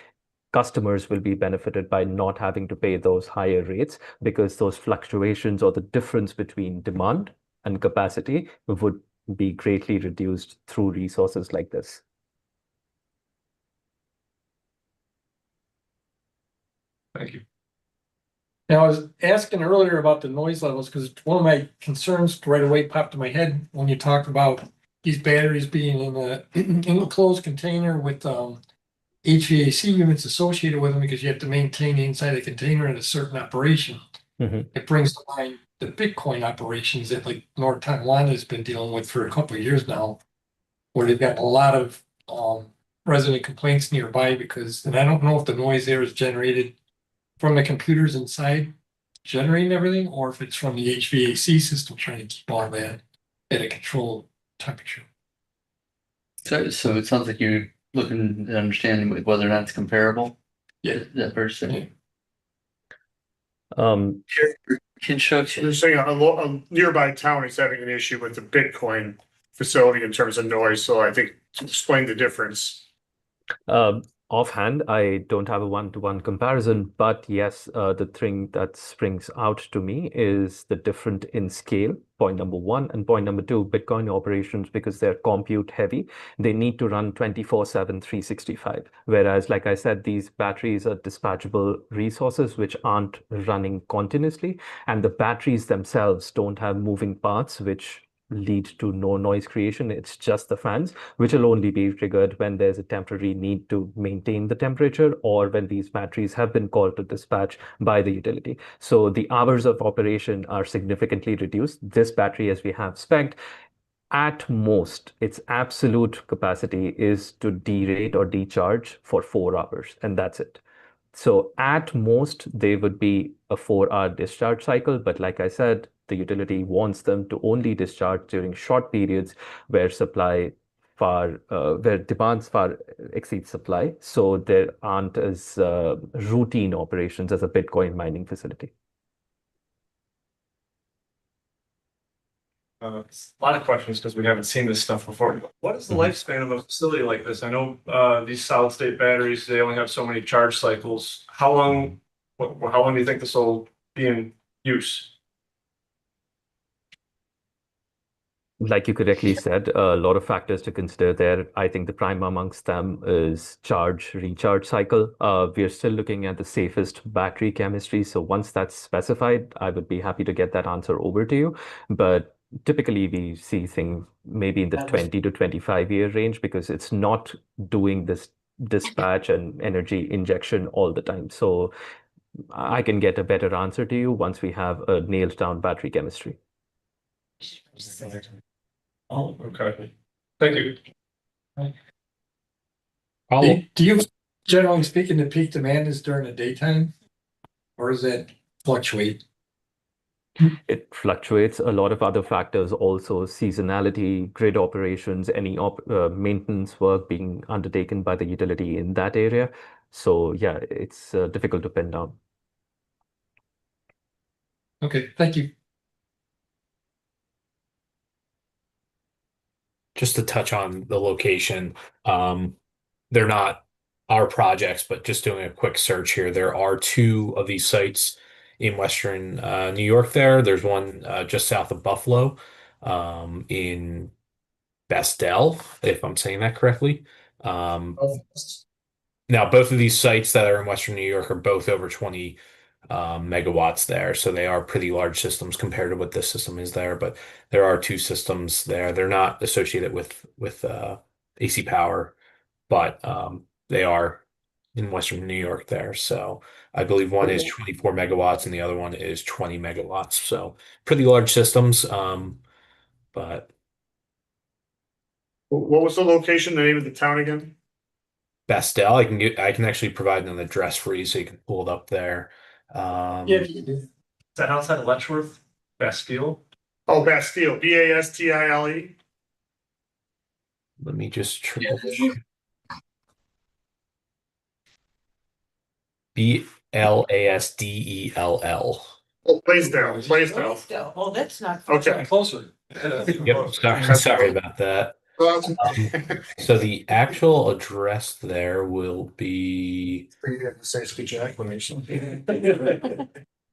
customers will be benefited by not having to pay those higher rates because those fluctuations or the difference between demand and capacity would be greatly reduced through resources like this. Thank you. Now, I was asking earlier about the noise levels because one of my concerns right away popped in my head when you talked about these batteries being in an enclosed container with HVAC units associated with them because you have to maintain inside the container in a certain operation. It brings to mind the Bitcoin operations that like North Taiwan has been dealing with for a couple of years now, where they've got a lot of resident complaints nearby because, and I don't know if the noise there is generated from the computers inside generating everything, or if it's from the HVAC system trying to keep all that at a controlled temperature. So it sounds like you're looking to understand whether or not it's comparable. Yeah. That person. So you're saying a nearby town is having an issue with the Bitcoin facility in terms of noise, so I think to explain the difference. Offhand, I don't have a one-to-one comparison, but yes, the thing that springs out to me is the difference in scale, point number one. And point number two, Bitcoin operations, because they're compute heavy, they need to run 24/7, 365. Whereas, like I said, these batteries are dispatchable resources which aren't running continuously. And the batteries themselves don't have moving parts, which lead to no noise creation. It's just the fans, which will only be triggered when there's a temporary need to maintain the temperature or when these batteries have been called to dispatch by the utility. So the hours of operation are significantly reduced. This battery, as we have spec'd, at most, its absolute capacity is to derate or decharge for 4 hours, and that's it. So at most, they would be a 4-hour discharge cycle. But like I said, the utility wants them to only discharge during short periods where where demands far exceed supply. So there aren't as routine operations as a Bitcoin mining facility. A lot of questions because we haven't seen this stuff before. What is the lifespan of a facility like this? I know these solid state batteries, they only have so many charge cycles. How long do you think this will be in use? Like you correctly said, a lot of factors to consider there. I think the prime amongst them is recharge cycle. We are still looking at the safest battery chemistry. So once that's specified, I would be happy to get that answer over to you. But typically we see things maybe in the 20 to 25-year range because it's not doing this dispatch and energy injection all the time. So I can get a better answer to you once we have a nailed down battery chemistry. Oh, okay. Thank you. Do you, generally speaking, the peak demand is during the daytime? Or does it fluctuate? It fluctuates. A lot of other factors also, seasonality, grid operations, any maintenance work being undertaken by the utility in that area. So yeah, it's difficult to pin down. Okay, thank you. Just to touch on the location, they're not our projects, but just doing a quick search here, there are 2 of these sites in Western New York there. There's one just south of Buffalo in Bastel, if I'm saying that correctly. Now, both of these sites that are in Western New York are both over 20 megawatts there. So they are pretty large systems compared to what this system is there. But there are two systems there. They're not associated with AC power, but they are in Western New York there. So I believe one is 24 megawatts and the other one is 20 megawatts. So pretty large systems. But What was the location, the name of the town again? Bastel, I can actually provide an address for you so you can pull it up there. Yeah. Is that outside of Letchworth? Bastille? Oh, Bastille, Bastile. Let me just triple check. Blasdell. Oh, Blaisdell. Oh, that's not. far. Okay. Closer. Yep, sorry about that. So the actual address there will be Safety Jack when they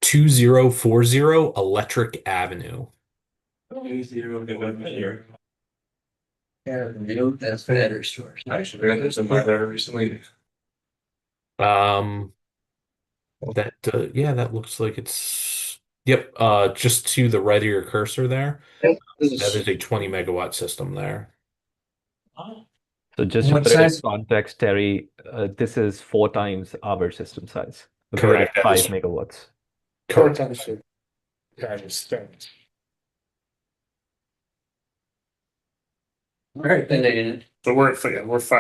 2040 Electric Avenue. That's better stores. Actually, there's some there recently. That yeah, that looks like it's yep, just to the right of your cursor there. That is a 20 megawatt system there. So just to What put it in size? context, Terry, this is 4 times our system size. The grid Correct. is That is 5 megawatts. correct. All right, then So we're 5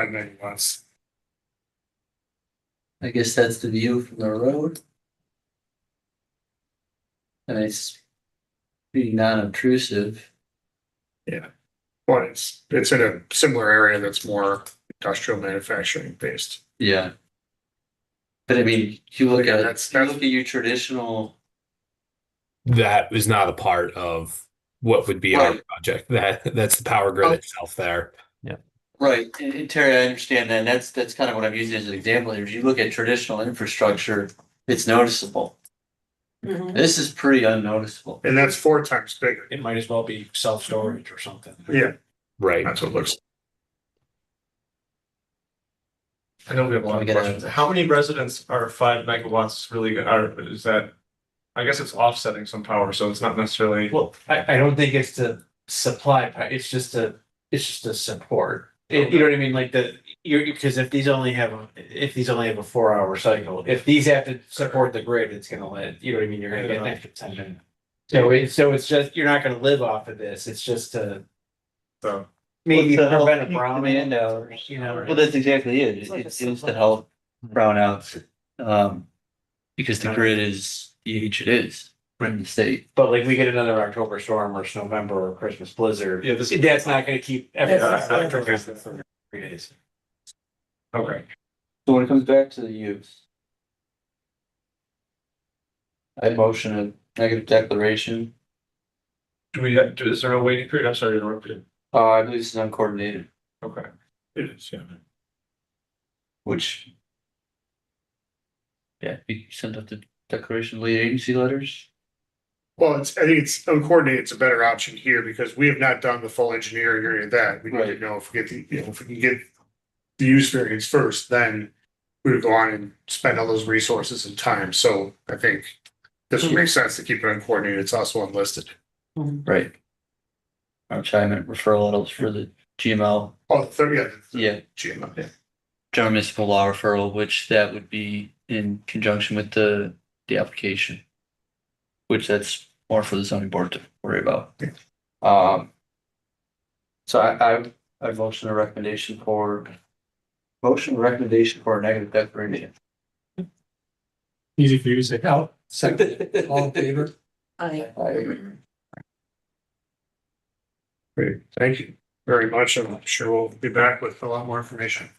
megawatts. I guess that's the view from the road. And it's pretty non-obtrusive. But it's in a similar area that's more industrial manufacturing based. Yeah. But I mean, if you look Yeah, at that's- you look at your traditional. That is not a part of what would be our Right. project. That's the power grid itself there. Right, and Terry, I understand that, and that's kind of what I'm using as an example here. If you look at traditional infrastructure, it's noticeable. Mhm. This is pretty unnoticeable. And that's 4 times bigger. It might as well be self-storage or something. Yeah, Right. that's what it looks. I know we have a lot of Can we get a- questions. How many residents are 5 megawatts really, is that, I guess it's offsetting some power, so it's not necessarily. Well, I don't think it's to supply, it's just to support. You know what I mean? Like because if these only have a 4 hour cycle, if these have to support the grid, it's gonna let, you know what I mean? You're gonna get an extra 10 minutes. So it's just, you're not gonna live off of this. It's just to So, maybe Well, to help prevent a keep brown demand hours, you know? Well, that's exactly it. It's like a It is to supply. help brownouts, because the grid is the age it is in the state. But like we get another October storm or November or Christmas blizzard. Yeah, this- That's not gonna keep everything That's- for 3 days. okay. So when it comes back to the use. I motion a negative declaration. Is there a waiting period? I'm sorry to interrupt you. I believe this is uncoordinated, Okay. It is, yeah. which. Yeah, we sent out the declaration lead agency letters. Well, I think it's uncoordinated. It's a better option here because we have not done the full engineering or any of that. We need to Right. know if we get if we can get the use variance first, then we would go on and spend all those resources and time. So I think this would make sense to keep it uncoordinated. It's also unlisted. Right. Which I meant referral letters for the GML, Oh, the third, yeah. Yeah. GMO, yeah. general municipal law referral, which that would be in conjunction with the application. Which that's more for the zoning board to worry about. Yeah. So I motion a recommendation for a negative declaration. Easy for you to say, out. Second, all in favor? I, Great. Thank you very much. I'm sure we'll be back with a lot more information.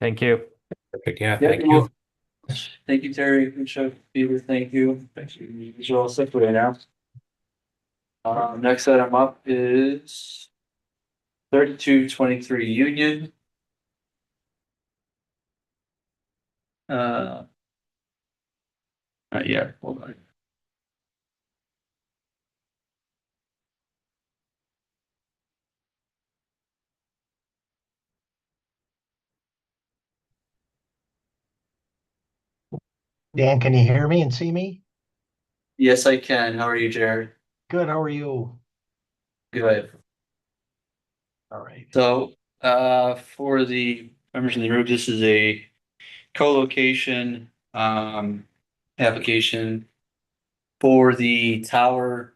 Thank you. Perfect. Yeah, Yeah, thank you. Thank you, Terry. Good show, Peter. Thank you. Thank you. You're all set today now. Next item up is 3223 Union. Yeah, hold on. Dan, can you hear me and see me? Yes, I can. How are you, Jared? Good, how are you? Good. All right. So, for the members in the group, this is a co-location, application for the tower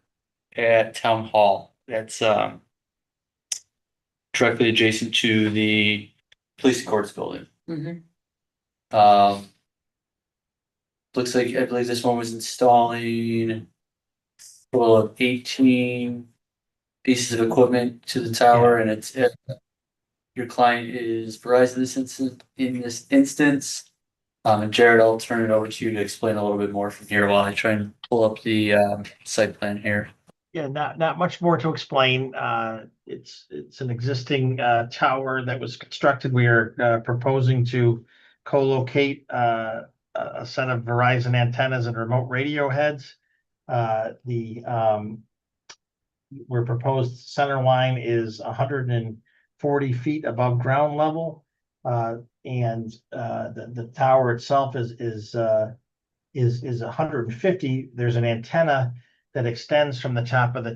at Town Hall. That's, directly adjacent to the police courts building. Um, looks like, I believe this one was installing a total of 18 pieces of equipment to the tower, and it's, your client is Verizon in this instance. And Jared, I'll turn it over to you to explain a little bit more from here while I try and pull up the site plan here. Yeah, not much more to explain. It's an existing tower that was constructed. We are proposing to co-locate a set of Verizon antennas and remote radio heads. The We're proposed center line is 140 feet above ground level. And the tower itself is 150. There's an antenna that extends from the top of the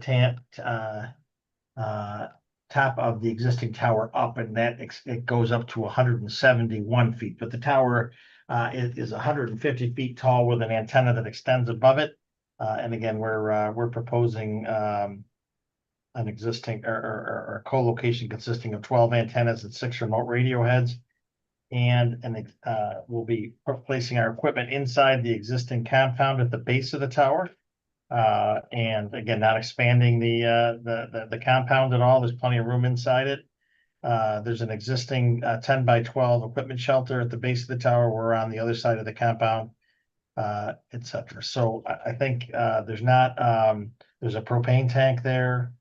top of the existing tower up, and it goes up to 171 feet. But the tower is 150 feet tall with an antenna that extends above it. And again, we're proposing an existing or co-location consisting of 12 antennas and 6 remote radio heads. And we'll be placing our equipment inside the existing compound at the base of the tower. And again, not expanding the compound at all. There's plenty of room inside it. There's an existing 10 by 12 equipment shelter at the base of the tower. We're on the other side of the compound, etc. So I think there's a propane tank there.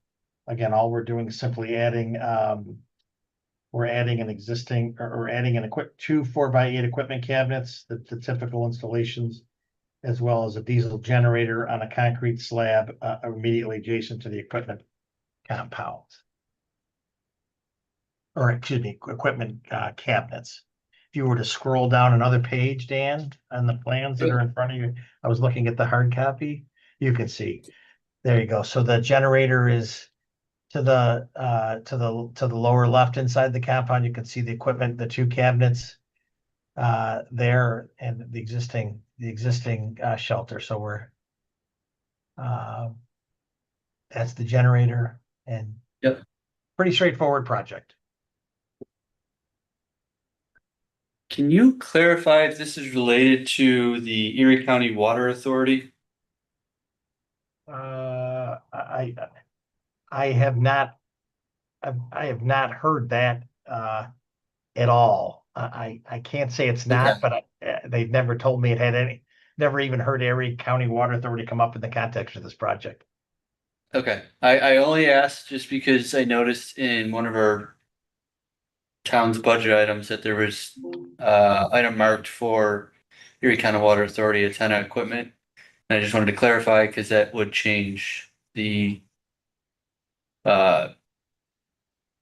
Again, all we're doing is simply adding we're adding an existing or adding two 4x8 equipment cabinets, the typical installations, as well as a diesel generator on a concrete slab immediately adjacent to the equipment compound. Or excuse me, equipment cabinets. If you were to scroll down another page, Dan, on the plans that are in front of you, I was looking at the hard copy, you can see. There you go. So the generator is to the lower left inside the compound. You can see the equipment, the 2 cabinets there, and the existing shelter. So that's the generator, and Yep. pretty straightforward project. Can you clarify if this is related to the Erie County Water Authority? I have not heard that at all. I can't say it's not, but they've never told me it had any. Never even heard Erie County Water Authority come up in the context of this project. Okay, I only asked just because I noticed in one of our town's budget items that there was item marked for Erie County Water Authority antenna equipment. And I just wanted to clarify because that would change the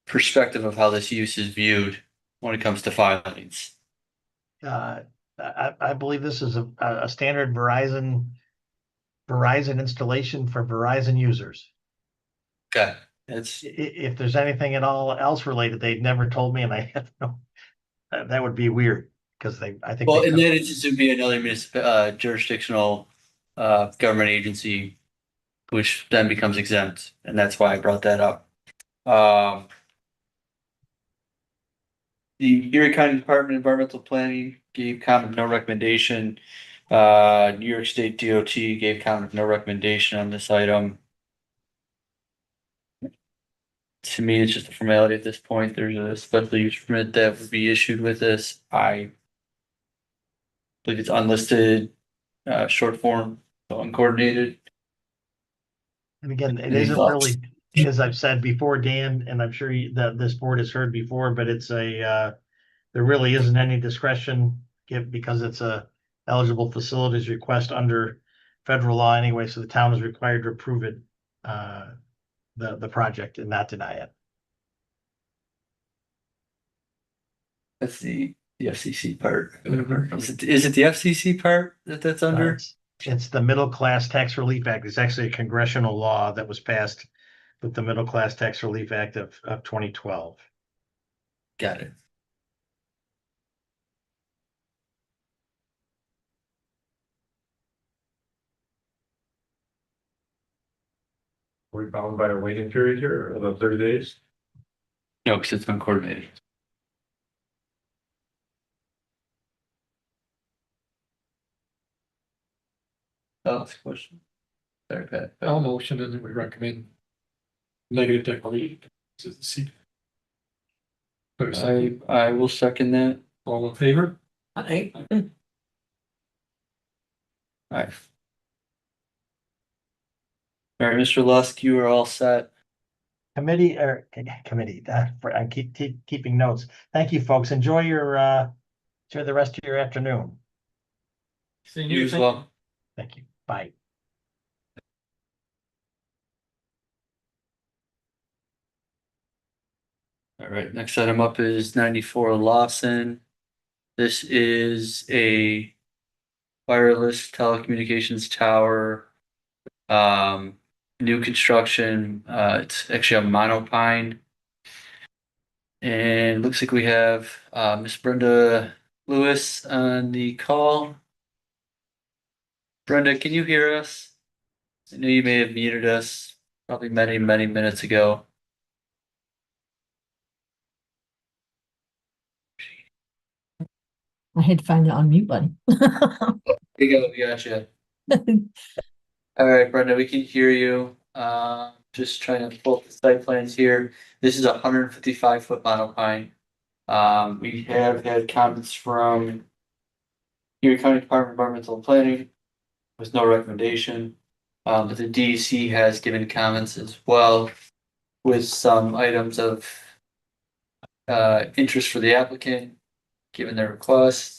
perspective of how this use is viewed when it comes to filings. I believe this is a standard Verizon installation for Verizon users. Okay, If there's anything at all else related, they've never told me, and I have no. That would be weird because I think. Well, in that instance, it would be another jurisdictional government agency, which then becomes exempt, and that's why I brought that up. The Erie County Department of Environmental Planning gave comment of no recommendation. New York State DOT gave comment of no recommendation on this item. To me, it's just a formality at this point. There's a special use permit that would be issued with this. I believe it's unlisted, short form, so uncoordinated. And again, it isn't really, as I've said before, Dan, and I'm sure that this board has heard before, but it's there really isn't any discretion because it's a eligible facilities request under federal law anyway, so the town is required to approve it, the project, and not deny it. Let's see. The FCC part. Is it the FCC part that's under? It's the Middle Class Tax Relief Act. It's actually a congressional law that was passed with the Middle Class Tax Relief Act of 2012. Got it. Are we bound by a waiting period here of the 30 days? No, because it's been coordinated. Oh, that's a question. Sorry, Pat. I'll motion and we recommend negative declaration. I will second that. All in favor? Aye. Alright. Alright, Mr. Lusk, you are all set. Committee, I keeping notes. Thank you, folks. Enjoy the rest of your afternoon. You as well. Thank you. Bye. Alright, next item up is 94 Lawson. This is a wireless telecommunications tower. New construction, it's actually a monopine. And looks like we have Miss Brenda Lewis on the call. Brenda, can you hear us? I know you may have muted us probably many minutes ago. I had to find the unmute button. There you go, we gotcha. All right, Brenda, we can hear you. Just trying to pull up the site plans here. This is a 155-foot monopine. We have had comments from Erie County Department of Environmental Planning with no recommendation. But the DEC has given comments as well with some items of interest for the applicant, given their request.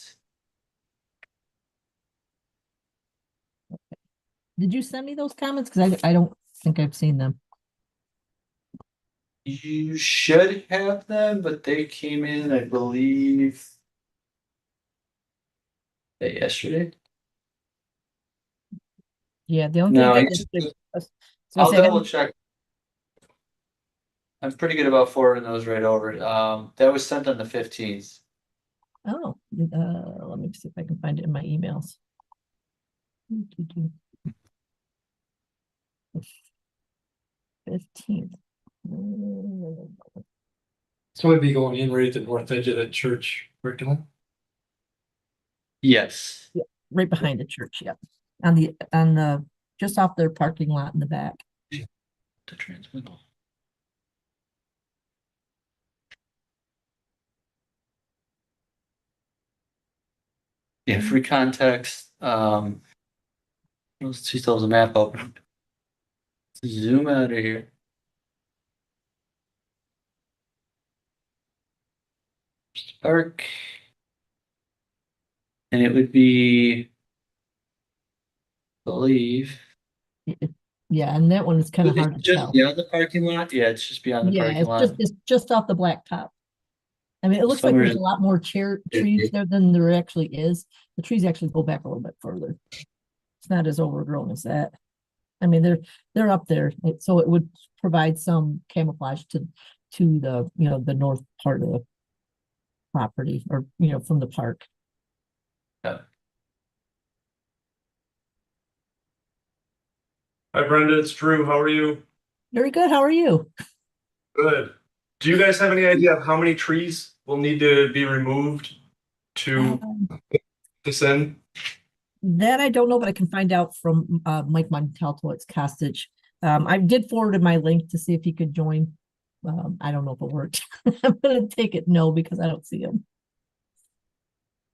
Did you send me those comments? Because I don't think I've seen them. You should have them, but they came in, I believe, yesterday. Yeah, the only No, thing I'll double check. I'm pretty good about forwarding those right over. That was sent on the 15th. Oh, let me see if I can find it in my emails. 15th. So it'd be going in right at the north edge of that church curriculum. Yes. Yeah, right behind the church, yeah. On the just off their parking lot in the back. The transmittal. Yeah, free context. Let's see, still has a map open. Zoom out of here. Park. And it would be, I believe. Yeah, and that one is kind of hard to Just tell. beyond the parking lot? Yeah, it's just beyond the Yeah, parking lot. it's just off the blacktop. I mean, it looks like there's a lot more trees there than there actually is. The trees actually go back a little bit further. It's not as overgrown as that. I mean, they're up there, so it would provide some camouflage to the the north part of the property, or from the park. Yeah. Hi Brenda, it's Drew. How are you? Very good. How are you? Good. Do you guys have any idea of how many trees will need to be removed to this end? That I don't know, but I can find out from Mike Montalto at Costage. I did forward my link to see if he could join. I don't know if it worked. I'm gonna take it no, because I don't see him.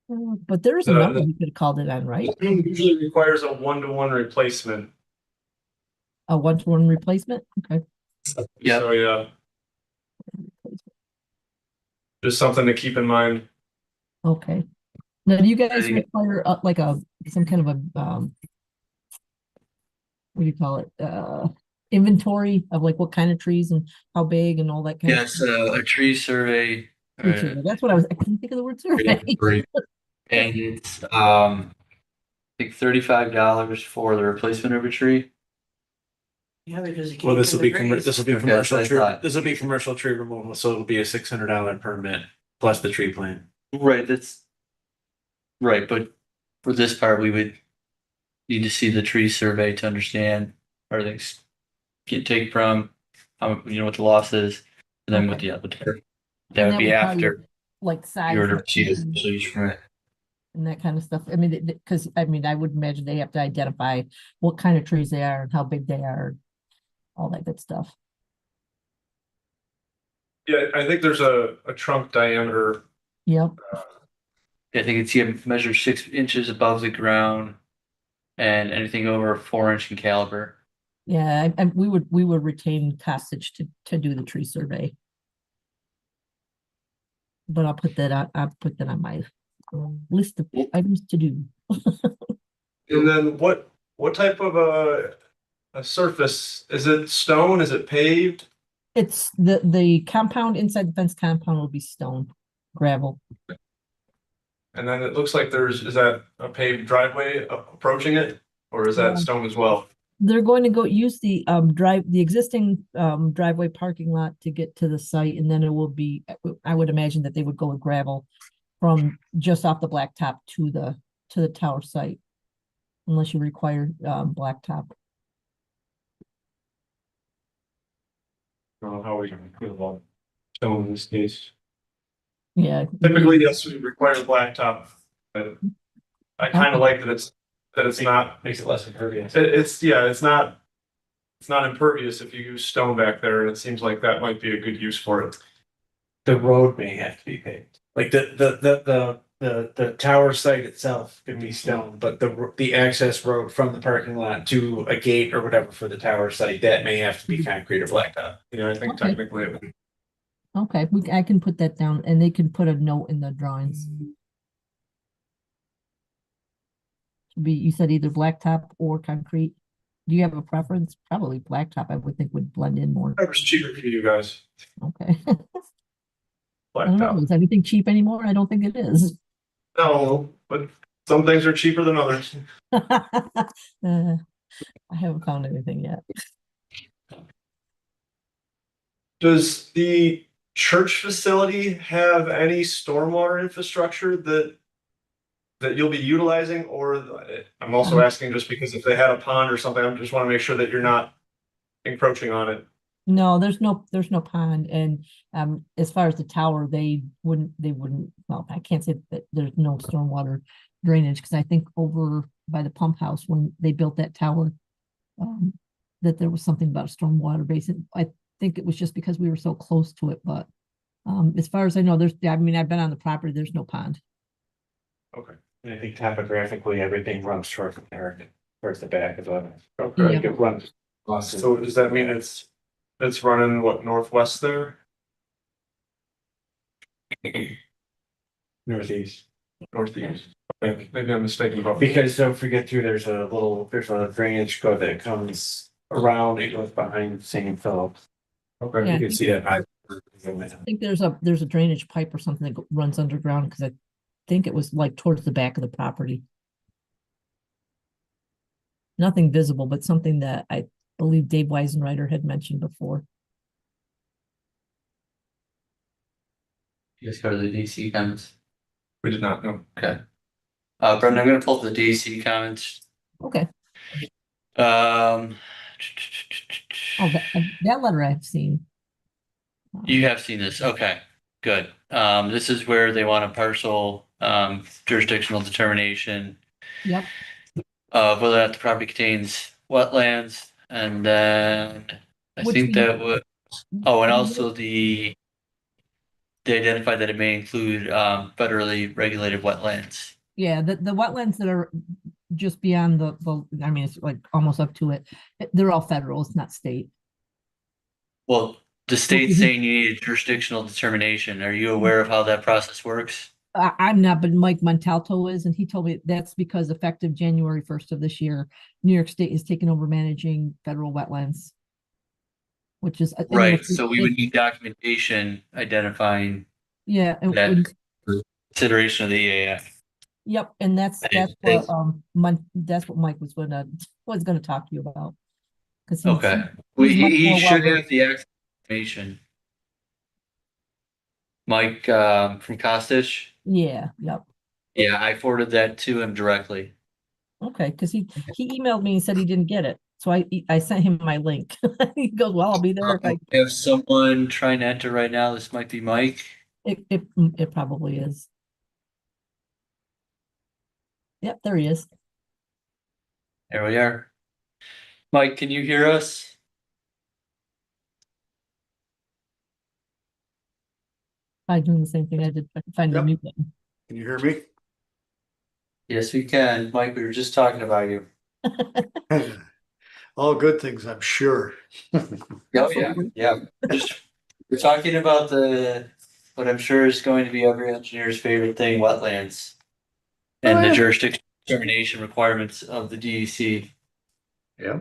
But there's a number you could have called it on, right? It usually requires a 1-to-1 replacement. A 1-to-1 replacement? Okay. Yeah. So yeah. Just something to keep in mind. Okay. Now, do you guys require like some kind of a what do you call it? Inventory of like what kind of trees and how big and all that kind of Yes, a tree survey Tree survey. That's what I couldn't think of the word survey. Great. And it's, I think $35 for the replacement of a tree. Yeah, because you Well, can't this will get be, the trees. this will be Okay, that's commercial what I tree, thought. this will be commercial tree removal, so it'll be a $600 permit plus the tree plan. Right, that's right, but for this part, we would need to see the tree survey to understand where things get taken from, what the loss is, and then with Okay. that And would be would tell you, after like size you were to and see the use from it. that kind of stuff. I mean, because I mean, I would imagine they have to identify what kind of trees they are and how big they are, all that good stuff. Yeah, I think there's a trunk diameter. Yep. I think it's you measure 6 inches above the ground and anything over 4 inch in caliber. Yeah, and we would retain Costage to do the tree survey. But I'll put that on my list of items to do. And then what type of a surface? Is it stone? Is it paved? It's the compound inside the fence compound will be stone, gravel. And then it looks like is that a paved driveway approaching it? Or is that Yeah. stone as well? They're going to go use the existing driveway parking lot to get to the site, and then it will be, I would imagine that they would go with gravel from just off the blacktop to the tower site, unless you require blacktop. I don't know how we can feel about stone in this case. Yeah. Typically, yes, we require blacktop. But I kind of like that it's not. Makes it less impervious. It's not impervious if you use stone back there, and it seems like that might be a good use for it. The road may have to be paved. Like the tower site itself can be stone, but the access road from the parking lot to a gate or whatever for the tower site, that may have to be concrete or blacktop. Yeah, I think Okay. technically it would. Okay, I can put that down, and they can put a note in the drawings. You said either blacktop or concrete. Do you have a preference? Probably blacktop, I would think would blend in more. Whatever's cheaper for you guys. Okay. I don't know, Blacktop. is everything cheap anymore? I don't think it is. No, but some things are cheaper than others. I haven't found anything yet. Does the church facility have any stormwater infrastructure that you'll be utilizing? Or I'm also asking just because if they had a pond or something, I just want to make sure that you're not encroaching on it. No, there's no pond, and as far as the tower, they wouldn't, well, I can't say that there's no stormwater drainage, because I think over by the pump house, when they built that tower, that there was something about a stormwater basin. I think it was just because we were so close to it, but as far as I know, I've been on the property, there's no pond. Okay. And I think topographically, everything runs towards the back of the. Okay. Yeah. Like it runs. So does that mean it's running what, northwest there? Northeast. Northeast. Okay, maybe I'm mistaken about. Because don't forget too, there's a drainage code that comes around, it goes behind St. Philip's. Okay. Yeah. You can see that. I think there's a drainage pipe or something that runs underground, because I think it was like towards the back of the property. Nothing visible, but something that I believe Dave Weisenreiter had mentioned before. You guys go to the DC comments. We did not know. Okay. Brendan, I'm gonna pull up the DC comments. Okay. Um. Oh, that letter I've seen. You have seen this, okay, good. This is where they want a partial, jurisdictional determination Yep. of whether or not the property contains wetlands, and then I Which think we- that would, oh, and also they identified that it may include, federally regulated wetlands. Yeah, the wetlands that are just beyond I mean, it's like almost up to it. They're all federal, it's not state. Well, the state's saying you need a jurisdictional determination. Are you aware of how that process works? I'm not, but Mike Montalto is, and he told me that's because effective January 1st of this year, New York State is taking over managing federal wetlands. Which is. Right, so we would need documentation identifying Yeah, and that consideration of the EAF. yep, and that's what that's what Mike was gonna talk to you about. Cause Okay. Well, he's much he more should well- have the access information. Mike, from Costich. Yeah, yep. Yeah, I forwarded that to him directly. Okay, because he emailed me and said he didn't get it. So I sent him my link. He goes, well, I'll be there if I have someone trying to enter right now. This might be Mike. it probably is. Yep, there he is. There we are. Mike, can you hear us? I doing the same thing I did find the mute button. Can you hear me? Yes, we can. Mike, we were just talking about you. All good things, I'm sure. Oh, yeah, yeah. Just, we're talking about what I'm sure is going to be every engineer's favorite thing, wetlands. And the jurisdiction determination requirements of the DEC. Yeah.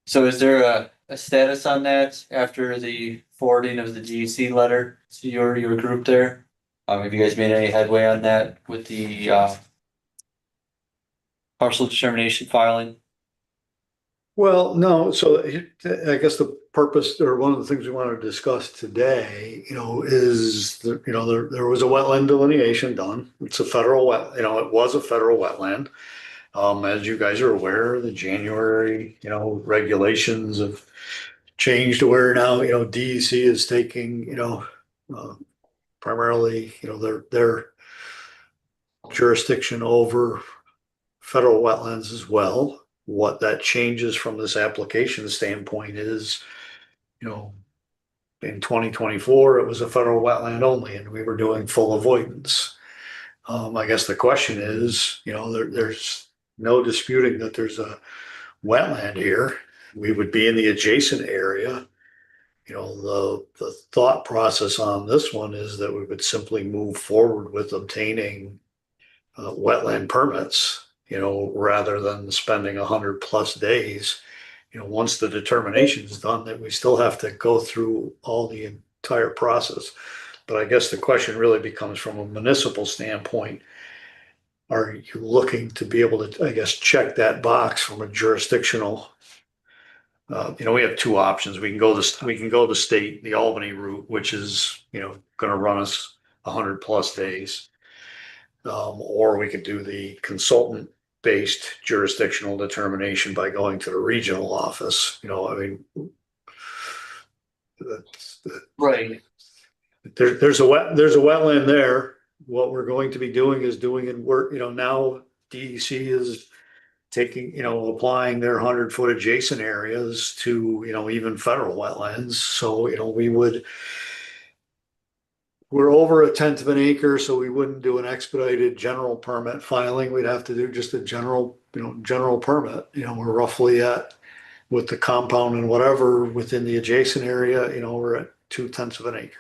So is there a status on that after the forwarding of the DEC letter to your group there? Have you guys made any headway on that with the partial determination filing? Well, no, so I guess the purpose or one of the things we want to discuss today, is there was a wetland delineation done. It's a federal it was a federal wetland. As you guys are aware, the January, regulations have changed to where now, DEC is taking, primarily, their jurisdiction over federal wetlands as well. What that changes from this application standpoint is, in 2024, it was a federal wetland only, and we were doing full avoidance. I guess the question is, there's no disputing that there's a wetland here. We would be in the adjacent area. The thought process on this one is that we would simply move forward with obtaining wetland permits, rather than spending 100+ days. Once the determination is done, that we still have to go through all the entire process. But I guess the question really becomes from a municipal standpoint, are you looking to be able to, I guess, check that box from a jurisdictional? We have two options. We can go the state, the Albany route, which is, going to run us 100+ days. Or we could do the consultant-based jurisdictional determination by going to the regional office. Right. There's a wetland there. What we're going to be doing is doing in work, now DEC is taking, applying their 100-foot adjacent areas to, even federal wetlands. So, we're over 1/10 of an acre, so we wouldn't do an expedited general permit filing. We'd have to do just a general permit. We're roughly at, with the compound and whatever within the adjacent area, we're at 2/10 of an acre,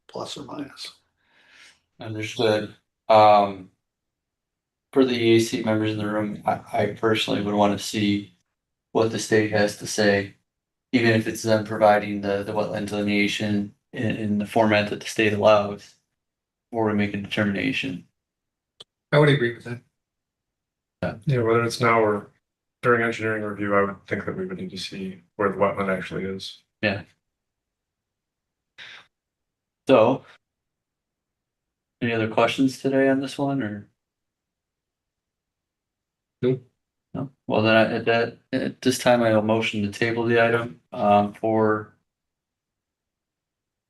plus or minus. Understood. For the EAC members in the room, I personally would want to see what the state has to say, even if it's them providing the wetland delineation in the format that the state allows, before we make a determination. I would agree with that. Yeah, whether it's now or during engineering review, I would think that we would need to see where the wetland actually is. Yeah. So, any other questions today on this one, or? Nope. No. Well, then at this time, I will motion to table the item for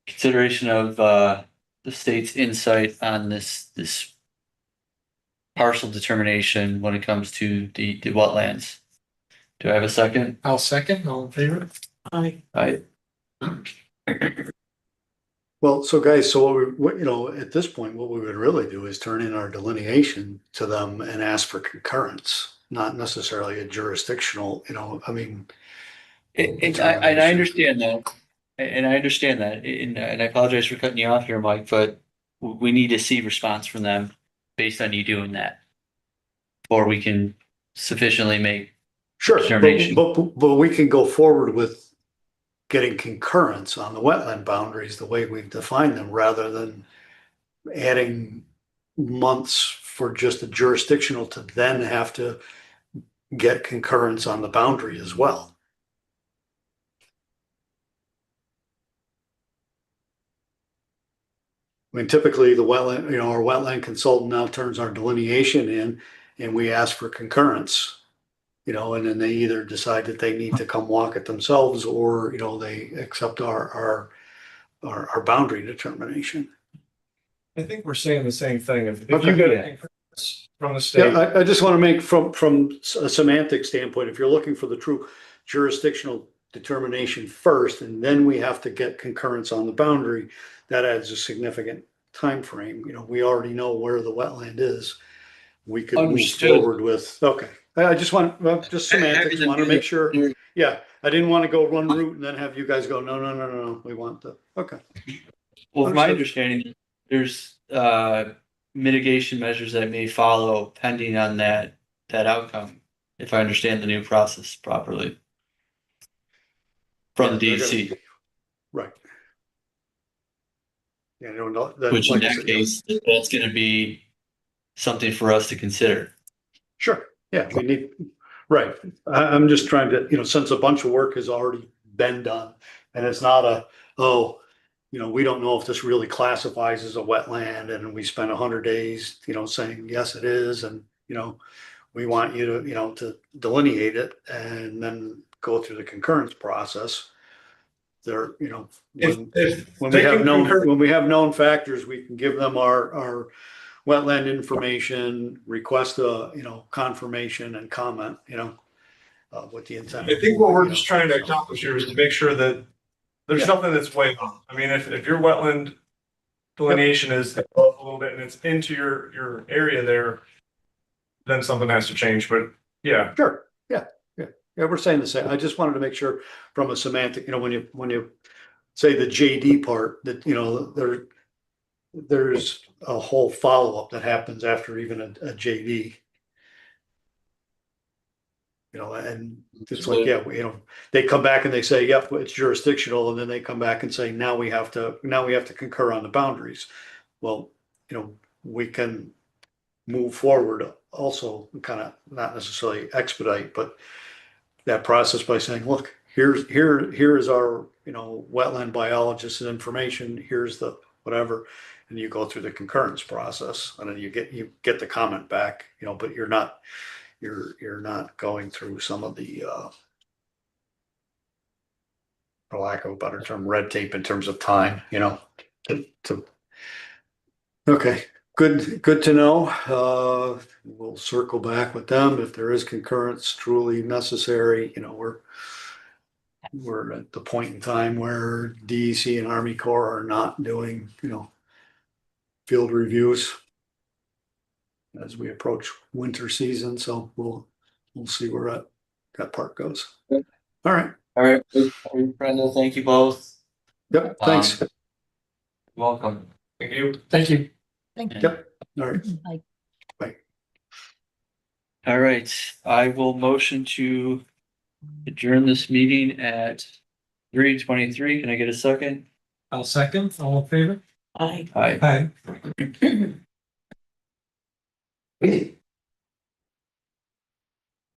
consideration of the state's insight on this partial determination when it comes to the wetlands. Do I have a second? I'll second. All in favor? Aye. Well, so guys, at this point, what we would really do is turn in our delineation to them and ask for concurrence, not necessarily a jurisdictional, And I understand that. And I understand that. And I apologize for cutting you off here, Mike, but we need to see response from them based on you doing that, before we can sufficiently make Sure, determination. but we can go forward with getting concurrence on the wetland boundaries the way we've defined them, rather than adding months for just a jurisdictional to then have to get concurrence on the boundary as well. I mean, typically the wetland, our wetland consultant now turns our delineation in and we ask for concurrence. And then they either decide that they need to come walk it themselves, or, they accept our boundary determination. I think we're saying the same thing. If Okay. you get a concurrence from the state. Yeah, I just want to make from a semantic standpoint, if you're looking for the true jurisdictional determination first, and then we have to get concurrence on the boundary, that adds a significant time frame. We already know where the wetland is. We could move Understood. forward with, okay. I just want, just semantics, want to make sure. Yeah, I didn't want to go one route and then have you guys go, no, we want the, okay. Well, from my Understood. understanding, there's mitigation measures that may follow pending on that outcome, if I understand the new process properly. From Yeah, they're gonna- DEC, Right. Yeah, that, which in like I that said, case, that's gonna be something for us to consider. Sure, yeah, we need, right, I'm just trying to, since a bunch of work has already been done, and it's not we don't know if this really classifies as a wetland, and we spent 100 days, saying, yes, it is, and, we want you to, to delineate it and then go through the concurrence process. There, when we have known factors, we can give them our wetland information, request a, confirmation and comment, with the intent. I think what we're just trying to accomplish here is to make sure that there's nothing that's way off. I mean, if your wetland delineation is a little bit and it's into your area there, then something has to change, but yeah. Sure, yeah, we're saying the same. I just wanted to make sure from a semantic, when you say the JD part, that, there's a whole follow-up that happens after even a JD. And it's like, yeah, they come back and they say, yep, it's jurisdictional, and then they come back and say, now we have to concur on the boundaries. Well, we can move forward also, kind of not necessarily expedite, but that process by saying, look, here is our, wetland biologist and information, here's the whatever, and you go through the concurrence process, and then you get the comment back, but you're not going through some of the for lack of a better term, red tape in terms of time, okay, good to know. We'll circle back with them if there is concurrence truly necessary. We're at the point in time where DEC and Army Corps are not doing, field reviews as we approach winter season. So we'll see where that part goes. Good. All right. All right, Brenda, thank you both. Yep. Thanks. Welcome. Thank you. Thank you. Thank you. Yep. All right. Bye. Bye. All right, I will motion to adjourn this meeting at 3:23. Can I get a second? I'll second. All in favor? I Aye. Aye.